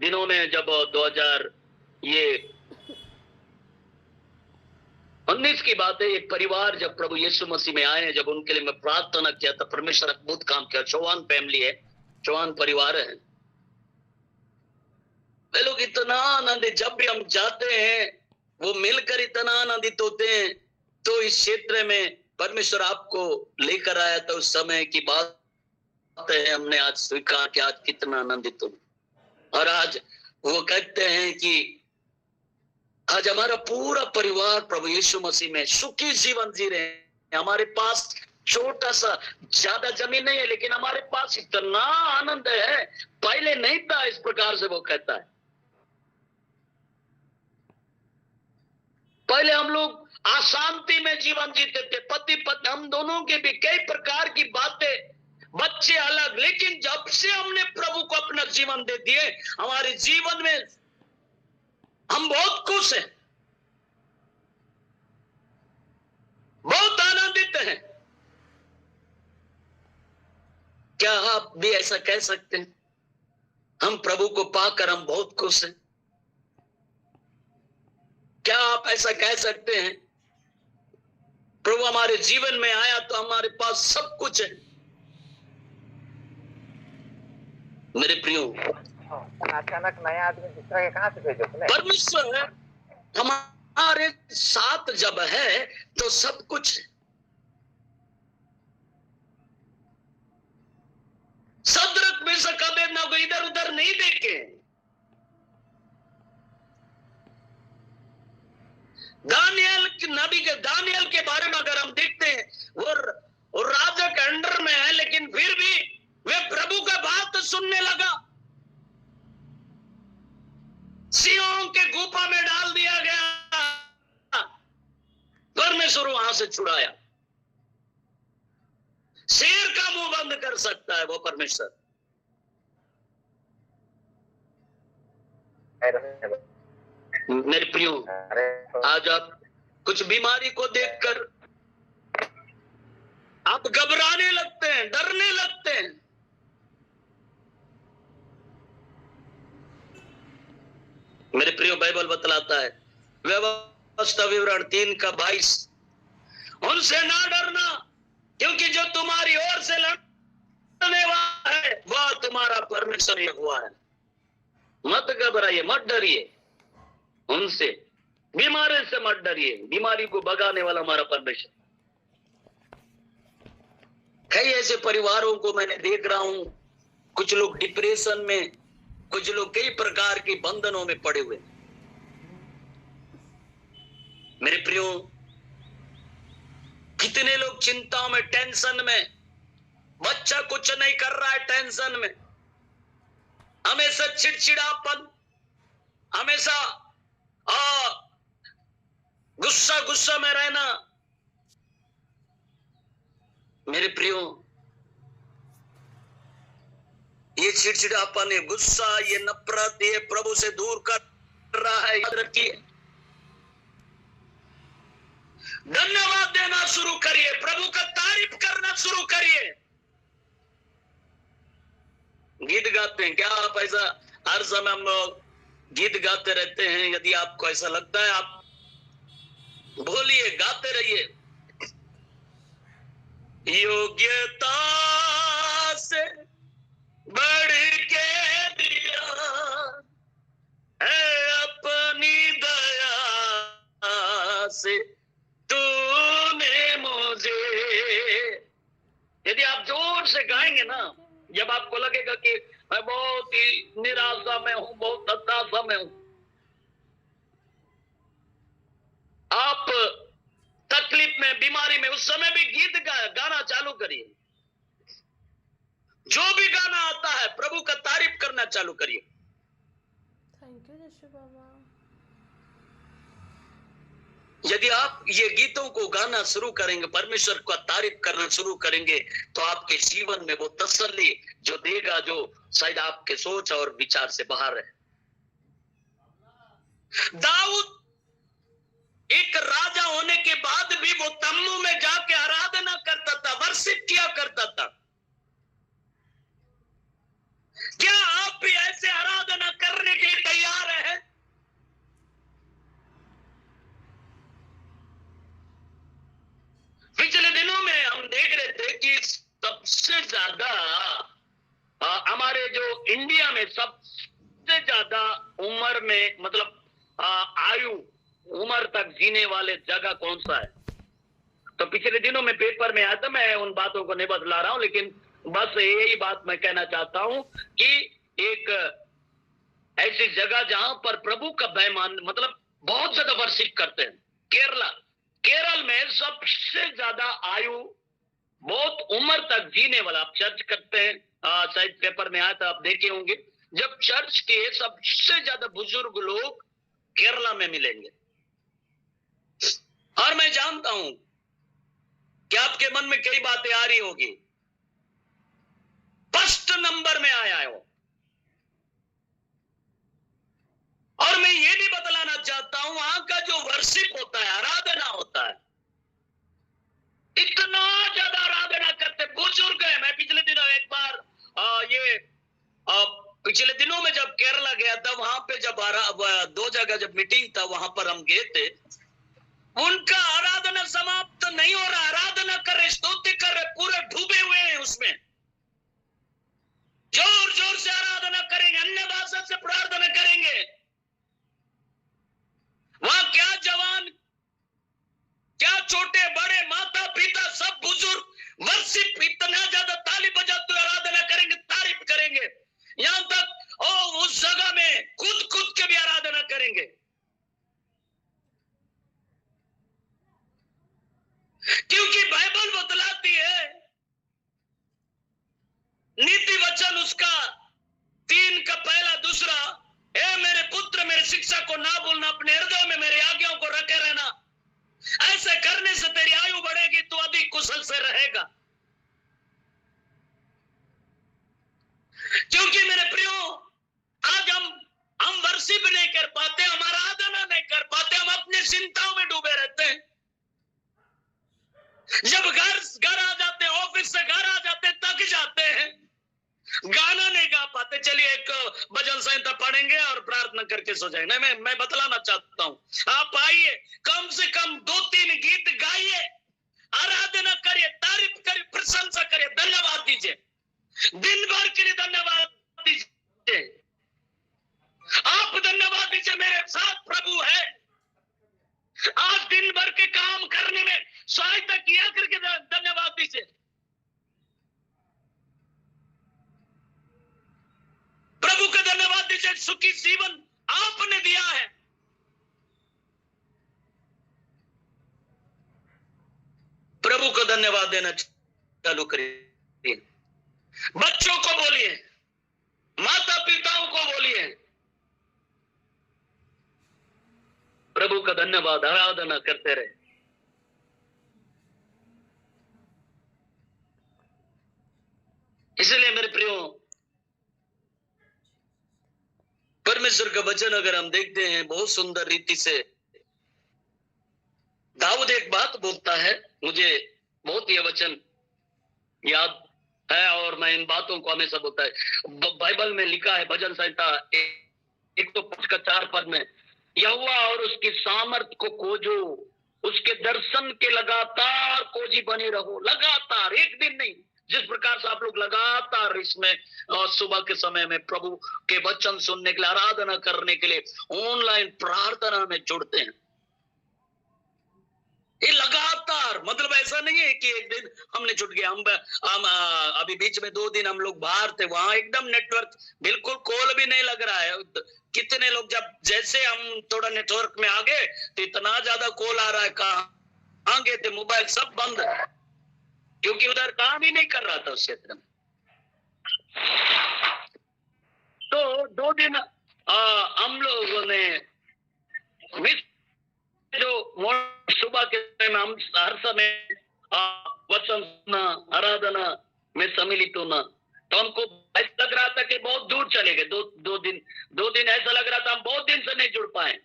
दिनों में जब 2019 की बात है, एक परिवार जब प्रभु यीशु मसीह में आए, जब उनके लिए मैं प्रार्थना किया था, परमेश्वर अद्भुत काम किया। चौहान फैमिली है, चौहान परिवार है। वे लोग इतना आनंदित, जब भी हम जाते हैं वो मिलकर इतना आनंदित होते हैं। तो इस क्षेत्र में परमेश्वर आपको लेकर आया था, उस समय की बात है, हमने आज स्वीकार किया, आज कितना आनंदित हो। और आज वो कहते हैं कि आज हमारा पूरा परिवार प्रभु यीशु मसीह में सुखी जीवन जी रहे हैं। हमारे पास छोटा सा, ज्यादा जमीन नहीं है, लेकिन हमारे पास इतना आनंद है, पहले नहीं था। इस प्रकार से वो कहता है, पहले हम लोग अशांति में जीवन जीते थे, पति पत्नी हम दोनों के भी कई प्रकार की बातें, बच्चे अलग, लेकिन जब से हमने प्रभु को अपना जीवन दे दिए, हमारे जीवन में हम बहुत खुश हैं, बहुत आनंदित हैं। क्या आप भी ऐसा कह सकते हैं? हम प्रभु को पाकर हम बहुत खुश हैं। क्या आप ऐसा कह सकते हैं? प्रभु हमारे जीवन में आया तो हमारे पास सब कुछ है। मेरे प्रियो, अचानक नया आदमी दूसरा के कहां से भेजोगे? परमेश्वर हमारे साथ जब है तो सब कुछ है। सदरक में से कभी ना कोई इधर उधर नहीं देखे। दानियल नबी के, दानियल के बारे में अगर हम देखते हैं, वो राजा के अंडर में है, लेकिन फिर भी वे प्रभु का बात सुनने लगा। सिंहों के गुफा में डाल दिया गया, परमेश्वर वहां से छुड़ाया। शेर का मुंह बंद कर सकता है वो परमेश्वर। मेरे प्रियो, आज आप कुछ बीमारी को देखकर आप घबराने लगते हैं, डरने लगते हैं। मेरे प्रियो, बाइबल बतलाता है, व्यवस्था विवरण 3:22, उनसे ना डरना, क्योंकि जो तुम्हारी ओर से लड़ने वाला है वह तुम्हारा परमेश्वर यहोवा है। मत घबराइए, मत डरिए उनसे, बीमारी से मत डरिए। बीमारी को भगाने वाला हमारा परमेश्वर। कई ऐसे परिवारों को मैंने देख रहा हूं, कुछ लोग डिप्रेशन में, कुछ लोग कई प्रकार के बंधनों में पड़े हुए। मेरे प्रियो, कितने लोग चिंताओं में, टेंशन में, बच्चा कुछ नहीं कर रहा है टेंशन में, हमेशा चिड़चिड़ापन, हमेशा गुस्सा में रहना। मेरे प्रियो, ये चिड़चिड़ापन, ये गुस्सा, ये नफरत, ये प्रभु से दूर कर रहा है। याद रखिए, धन्यवाद देना शुरू करिए, प्रभु का तारीफ करना शुरू करिए। गीत गाते हैं क्या आप? ऐसा हर समय हम लोग गीत गाते रहते हैं। यदि आपको ऐसा लगता है, आप बोलिए, गाते रहिए। योग्यता से बढ़ के दिया है, अपनी दया से तूने मुझे। यदि आप जोर से गाएंगे ना, जब आपको लगेगा कि मैं बहुत ही निराशा में हूं, बहुत हताशा में हूं, आप तकलीफ में, बीमारी में, उस समय भी गीत गाना चालू करिए। जो भी गाना आता है, प्रभु का तारीफ करना चालू करिए। थैंक यू यीशु बाबा। यदि आप ये गीतों को गाना शुरू करेंगे, परमेश्वर का तारीफ करना शुरू करेंगे, तो आपके जीवन में वो तसल्ली जो देगा, जो शायद आपके सोच और विचार से बाहर है। दाऊद एक राजा होने के बाद भी वो तम्बू में जाके आराधना करता था, वर्शिप किया करता था। क्या आप भी इंडिया में सबसे ज्यादा उम्र में मतलब आयु उम्र तक जीने वाले जगह कौन सा है? तो पिछले दिनों में पेपर में आया था, मैं उन बातों को नहीं बतला रहा हूं, लेकिन बस यही बात मैं कहना चाहता हूं कि एक ऐसी जगह जहां पर प्रभु का बेईमान मतलब बहुत ज्यादा वर्शिप करते हैं, केरल में सबसे ज्यादा आयु बहुत उम्र तक जीने वाला, आप चर्च करते हैं, शायद पेपर में आया था, आप देखे होंगे, जब चर्च के सबसे ज्यादा बुजुर्ग लोग केरला में मिलेंगे। और मैं जानता हूं कि आपके मन में कई बातें आ रही होगी, फर्स्ट नंबर में आया है वो। और मैं ये भी बतलाना चाहता हूं, वहां का जो वर्शिप होता है, आराधना होता है, इतना ज्यादा आराधना करते बुजुर्ग है। मैं पिछले दिनों एक बार पिछले दिनों में जब केरला गया था, वहां पे जब 2 जगह जब मीटिंग था, वहां पर हम गए थे, उनका आराधना समाप्त नहीं हो रहा, आराधना कर रहे, स्तुति कर रहे, पूरे डूबे हुए हैं उसमें, जोर जोर से आराधना करेंगे, अन्य भाषा से प्रार्थना करेंगे। वहां क्या जवान, क्या छोटे बड़े, माता पिता, सब बुजुर्ग वर्शिप इतना ज्यादा ताली बजाते हुए आराधना करेंगे, तारीफ करेंगे, यहां तक उस जगह में कूद के भी आराधना करेंगे। क्योंकि बाइबल बतलाती है, नीति वचन उसका 3 का पहला दूसरा, हे मेरे पुत्र मेरे शिक्षा को ना भूलना, अपने हृदय में मेरी आज्ञाओं को रखे रहना, ऐसे करने से तेरी आयु बढ़ेगी, तो अधिक कुशल से रहेगा। क्योंकि मेरे प्रियो, आज हम वर्शिप नहीं कर पाते, हम आराधना नहीं कर पाते, हम अपनी चिंताओं में डूबे रहते हैं। जब घर आ जाते हैं, ऑफिस से घर आ जाते हैं, थक जाते हैं, गाना नहीं गा पाते, चलिए एक भजन संहिता पढ़ेंगे और प्रार्थना करके सो जाएंगे। नहीं, मैं बतलाना चाहता हूं, आप आइए, कम से कम 2-3 गीत गाइए, आराधना करिए, तारीफ करिए, प्रशंसा करिए, धन्यवाद दीजिए, दिन भर के लिए धन्यवाद दीजिए। आप धन्यवाद दीजिए, मेरे साथ प्रभु है, आज दिन भर के काम करने में सहायता किया करके धन्यवाद दीजिए। प्रभु का धन्यवाद दीजिए, सुखी जीवन आपने दिया है। प्रभु को धन्यवाद देना चालू करिए, बच्चों को बोलिए, माता पिताओं को बोलिए, प्रभु का धन्यवाद, आराधना करते रहे। इसलिए मेरे प्रियो, परमेश्वर का वचन अगर हम देखते हैं बहुत सुंदर रीति से, दाऊद एक बात बोलता है, मुझे बहुत यह वचन याद है और मैं इन बातों को हमेशा बोलता है। बाइबल में लिखा है, भजन संहिता 105:4 में, यहोवा और उसकी सामर्थ को खोजो, उसके दर्शन के लगातार खोजी बने रहो। लगातार, एक दिन नहीं, जिस प्रकार से आप लोग लगातार इसमें सुबह के समय में प्रभु के वचन सुनने के लिए, आराधना करने के लिए ऑनलाइन प्रार्थना में जुड़ते हैं, ये लगातार, मतलब ऐसा नहीं है कि एक दिन हमने छुट गया। हम अभी बीच में 2 दिन हम लोग बाहर थे, वहां एकदम नेटवर्क बिल्कुल कॉल भी नहीं लग रहा है। कितने लोग, जब जैसे हम थोड़ा नेटवर्क में आ गए तो इतना ज्यादा कॉल आ रहा है, कहाँ गए थे, मोबाइल सब बंद है, क्योंकि उधर काम ही नहीं कर रहा था उस क्षेत्र में। तो 2 दिन हम लोगों ने जो सुबह के समय में हम हर समय वचन सुनना, आराधना में सम्मिलित होना, तो हमको ऐसा लग रहा था कि बहुत दूर चले गए। दो दिन ऐसा लग रहा था हम बहुत दिन से नहीं जुड़ पाए।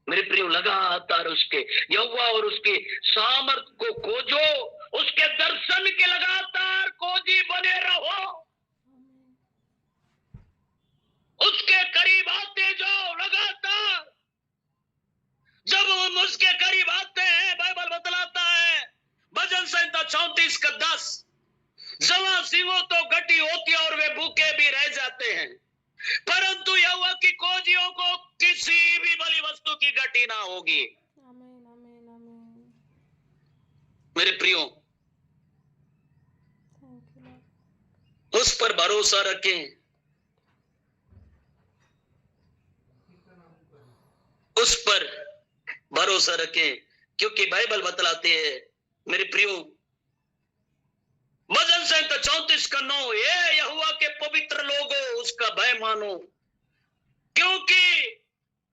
मेरे प्रियो, लगातार उसके यहोवा और उसके सामर्थ को खोजो, उसके दर्शन के लगातार खोजी बने रहो, उसके करीब आते जाओ लगातार। जब हम उसके करीब आते हैं, बाइबल बतलाता है भजन संहिता 34:10, सवा सिंहों तो गटी होती और वे भूखे भी रह जाते हैं, परंतु यहोवा की खोजियों को किसी भी बलि वस्तु की गटी ना होगी। आमीन आमीन आमीन। मेरे प्रियो, थैंक यू लॉर्ड। उस पर भरोसा रखें, उस पर भरोसा रखें, क्योंकि बाइबल बतलाते हैं मेरे प्रियो, भजन संहिता 34:9, ये यहोवा के पवित्र लोगों उसका भय मानो, क्योंकि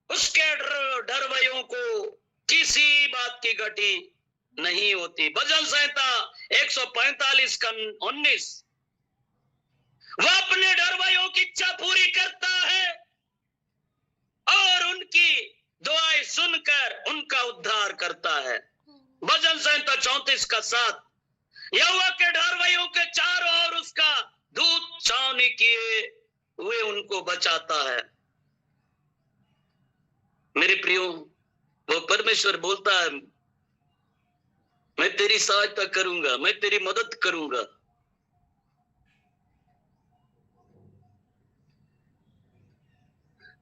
उसके डरवैयों को किसी बात की घटी नहीं होती। भजन संहिता 145:19, वह अपने डरवैयों की इच्छा पूरी करता है और उनकी दुआएं सुनकर उनका उद्धार करता है। भजन संहिता 34:7, यहोवा के डरवैयों के चारों ओर उसका दूत छावनी किए हुए उनको बचाता है। मेरे प्रियो, वो परमेश्वर बोलता है, मैं तेरी सहायता करूंगा, मैं तेरी मदद करूंगा।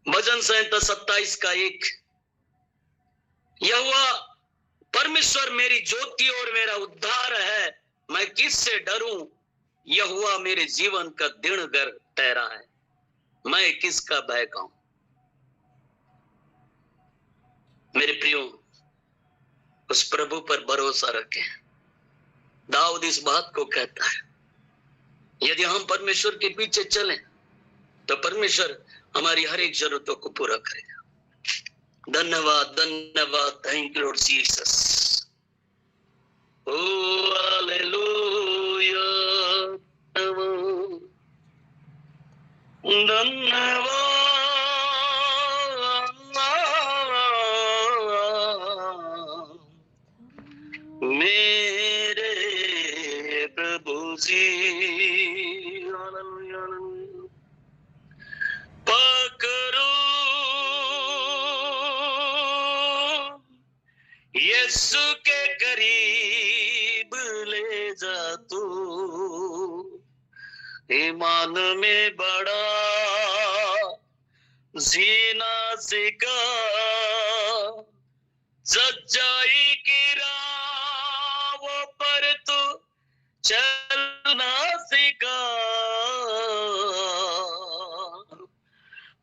भजन संहिता 27:1, यहोवा परमेश्वर मेरी ज्योति और मेरा उद्धार है, मैं किससे डरूं? यहोवा मेरे जीवन का दृढ़ ठहरा है, मैं किसका भय खाऊं? मेरे प्रियो, उस प्रभु पर भरोसा रखें। दाऊद इस बात को कहता है, यदि हम परमेश्वर के पीछे चलें तो परमेश्वर हमारी हर एक जरूरतों को पूरा करेगा। धन्यवाद, धन्यवाद, थैंक यू लॉर्ड जीसस। ओ हालेलुया, धन्यवाद मेरे प्रभु जी। पकड़ो यीशु के करीब ले जा तू, ईमान में बड़ा जीना सीखा, सच्चाई की राहों पर तू चलना सीखा।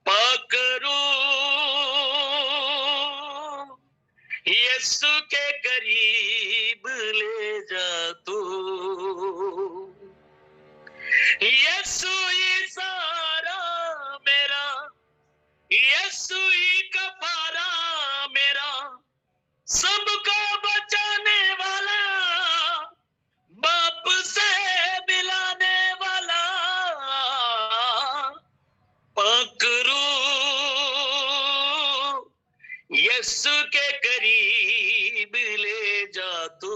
पकड़ो यीशु के करीब ले जा तू, यीशु ही सहारा मेरा, यीशु ही कफारा मेरा, सबको बचाने वाला, बाप से मिलाने वाला। पकड़ो यीशु के करीब ले जा तू।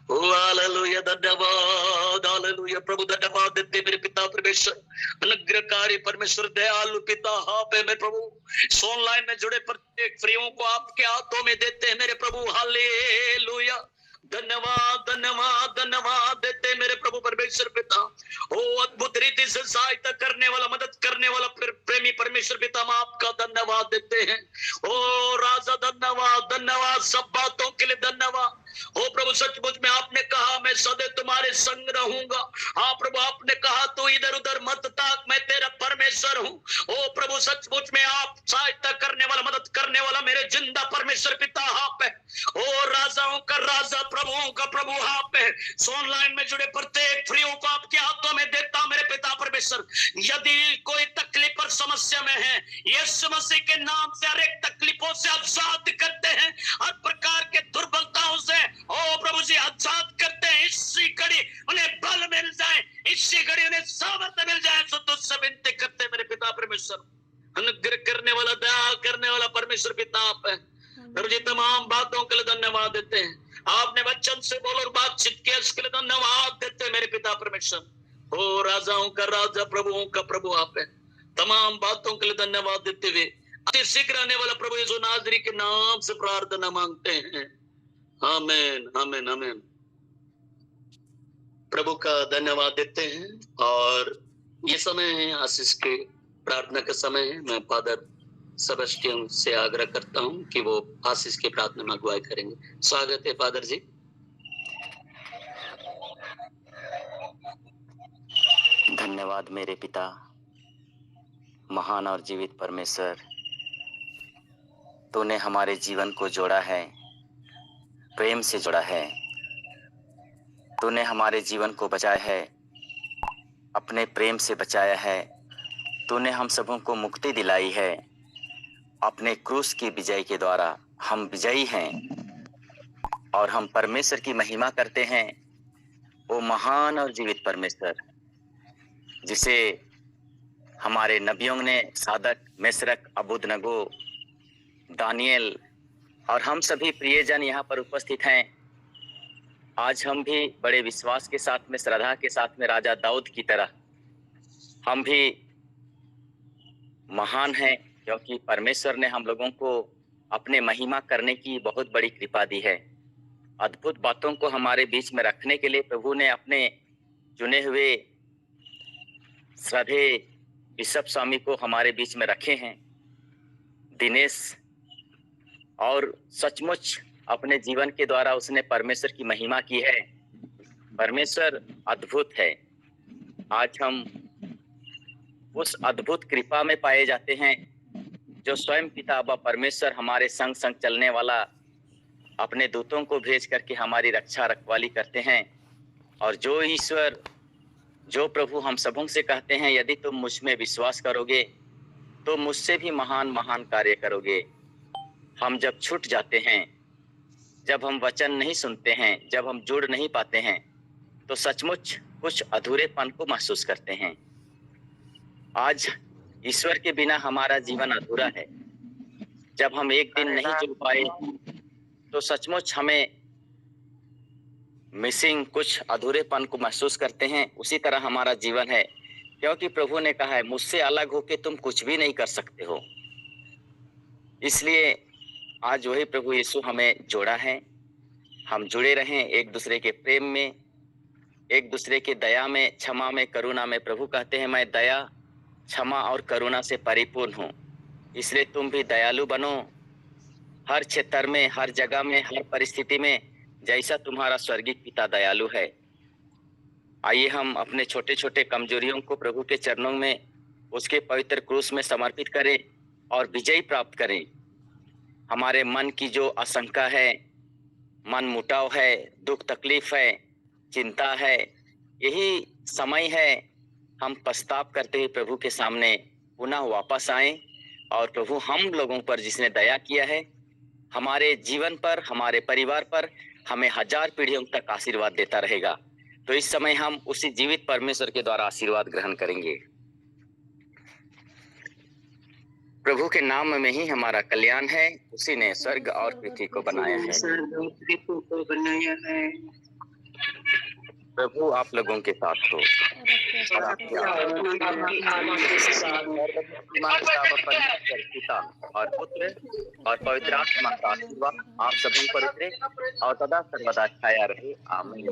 ओ हालेलुया, धन्यवाद, हालेलुया प्रभु, धन्यवाद देते मेरे पिता परमेश्वर, अनुग्रहकारी परमेश्वर, दयालु पिता। हाँ पे मेरे प्रभु, इस ऑनलाइन में जुड़े प्रत्येक फ्रीयों को आपके हाथों में देते हैं मेरे प्रभु। हालेलुया, धन्यवाद, धन्यवाद, धन्यवाद देते मेरे प्रभु परमेश्वर पिता। ओ अद्भुत रीति से सहायता करने वाला, मदद करने वाला प्रेमी परमेश्वर पिता, हम आपका धन्यवाद देते हैं। ओ राजा धन्यवाद, धन्यवाद, सब बातों के लिए धन्यवाद। ओ प्रभु, सचमुच में आपने कहा मैं सदैव तुम्हारे संग रहूंगा। हाँ प्रभु, आपने कहा तू इधर उधर मत ताक, मैं तेरा परमेश्वर हूँ। ओ प्रभु, सचमुच में आप सहायता करने वाला, मदद करने वाला मेरे जिंदा परमेश्वर पिता आप है। ओ राजाओं का राजा, प्रभुओं का प्रभु आप है। ऑनलाइन में जुड़े प्रत्येक फ्रीयों को आपके हाथों में देता मेरे पिता परमेश्वर। यदि कोई तकलीफ और समस्या में है, यीशु मसीह के नाम से हर एक तकलीफों से आजाद करते हैं, हर प्रकार के दुर्बलताओं से ओ प्रभु जी आजाद करते हैं। इसी घड़ी उन्हें बल मिल जाए, इसी घड़ी उन्हें सामर्थ मिल जाए। तो तुझसे विनती करते हैं मेरे पिता परमेश्वर, अनुग्रह करने वाला, दया करने वाला परमेश्वर पिता आप है। प्रभु जी, तमाम बातों के लिए धन्यवाद देते हैं। आपने वचन से बोल और बातचीत किया, इसके लिए धन्यवाद देते हैं मेरे पिता परमेश्वर। ओ राजाओं का राजा, प्रभुओं का प्रभु आप है। तमाम बातों के लिए धन्यवाद देते हुए अति शीघ्र आने वाला प्रभु यीशु नाज़री के नाम से प्रार्थना मांगते हैं। आमीन, आमीन, आमीन। प्रभु का धन्यवाद देते हैं और ये समय है आशीष के प्रार्थना का समय है। मैं फादर सेबेस्टियन से आग्रह करता हूं कि वो आशीष की प्रार्थना में अगुवाई करेंगे। स्वागत है फादर जी। धन्यवाद मेरे पिता, महान और जीवित परमेश्वर, तूने हमारे जीवन को जोड़ा है, प्रेम से जोड़ा है। तूने हमारे जीवन को बचाया है, अपने प्रेम से बचाया है। तूने हम सबों को मुक्ति दिलाई है, अपने क्रूस की विजय के द्वारा हम विजयी हैं और हम परमेश्वर की महिमा करते हैं। वो महान और जीवित परमेश्वर जिसे हमारे नबियों ने, सादक, मेसरक, अबूदनगो, दानियल और हम सभी प्रियजन यहाँ पर उपस्थित हैं। आज हम भी बड़े विश्वास के साथ में, श्रद्धा के साथ में राजा दाऊद की तरह हम भी महान हैं, क्योंकि परमेश्वर ने हम लोगों को अपने महिमा करने की बहुत बड़ी कृपा दी है। अद्भुत बातों को हमारे बीच में रखने के लिए प्रभु ने अपने चुने हुए श्रद्धे बिशप स्वामी को हमारे बीच में रखे हैं, दिनेश, और सचमुच अपने जीवन के द्वारा उसने परमेश्वर की महिमा की है। परमेश्वर अद्भुत है। आज हम उस अद्भुत कृपा में पाए जाते हैं जो स्वयं पिता अब्बा परमेश्वर हमारे संग संग चलने वाला अपने दूतों को भेज करके हमारी रक्षा रखवाली करते हैं। और जो ईश्वर, जो प्रभु हम सबों से कहते हैं, यदि तुम मुझ में विश्वास करोगे तो मुझसे भी महान महान कार्य करोगे। हम जब छूट जाते हैं, जब हम वचन नहीं सुनते हैं, जब हम जुड़ नहीं पाते हैं, तो सचमुच कुछ अधूरेपन को महसूस करते हैं। आज ईश्वर के बिना हमारा जीवन अधूरा है। जब हम एक दिन नहीं जुड़ पाए तो सचमुच हमें मिसिंग, कुछ अधूरेपन को महसूस करते हैं। उसी तरह हमारा जीवन है, क्योंकि प्रभु ने कहा है, मुझसे अलग होके तुम कुछ भी नहीं कर सकते हो। इसलिए आज वही प्रभु यीशु हमें जोड़ा है। हम जुड़े रहें एक दूसरे के प्रेम में, एक दूसरे के दया में, क्षमा में, करुणा में। प्रभु कहते हैं, मैं दया, क्षमा और करुणा से परिपूर्ण हूँ। इसलिए तुम भी दयालु बनो, हर क्षेत्र में, हर जगह में, हर परिस्थिति में, जैसा तुम्हारा स्वर्गीय पिता दयालु है। आइए हम अपने छोटे छोटे कमजोरियों को प्रभु के चरणों में, उसके पवित्र क्रूस में समर्पित करें और विजय प्राप्त करें। हमारे मन की जो आशंका है, मन मुटाव है, दुख तकलीफ है, चिंता है, यही समय है हम पछताव करते हुए प्रभु के सामने पुनः वापस आएं और प्रभु हम लोगों पर जिसने दया किया है, हमारे जीवन पर, हमारे परिवार पर, हमें 1000 पीढ़ियों तक आशीर्वाद देता रहेगा। तो इस समय हम उसी जीवित परमेश्वर के द्वारा आशीर्वाद ग्रहण करेंगे। प्रभु के नाम में ही हमारा कल्याण है। उसी ने स्वर्ग और पृथ्वी को बनाया है। प्रभु आप लोगों के साथ हो। पिता और पुत्र और पवित्र आत्मा का आशीर्वाद आप सभी पर उतरे और सदा सर्वदा छाया रहे। आमीन।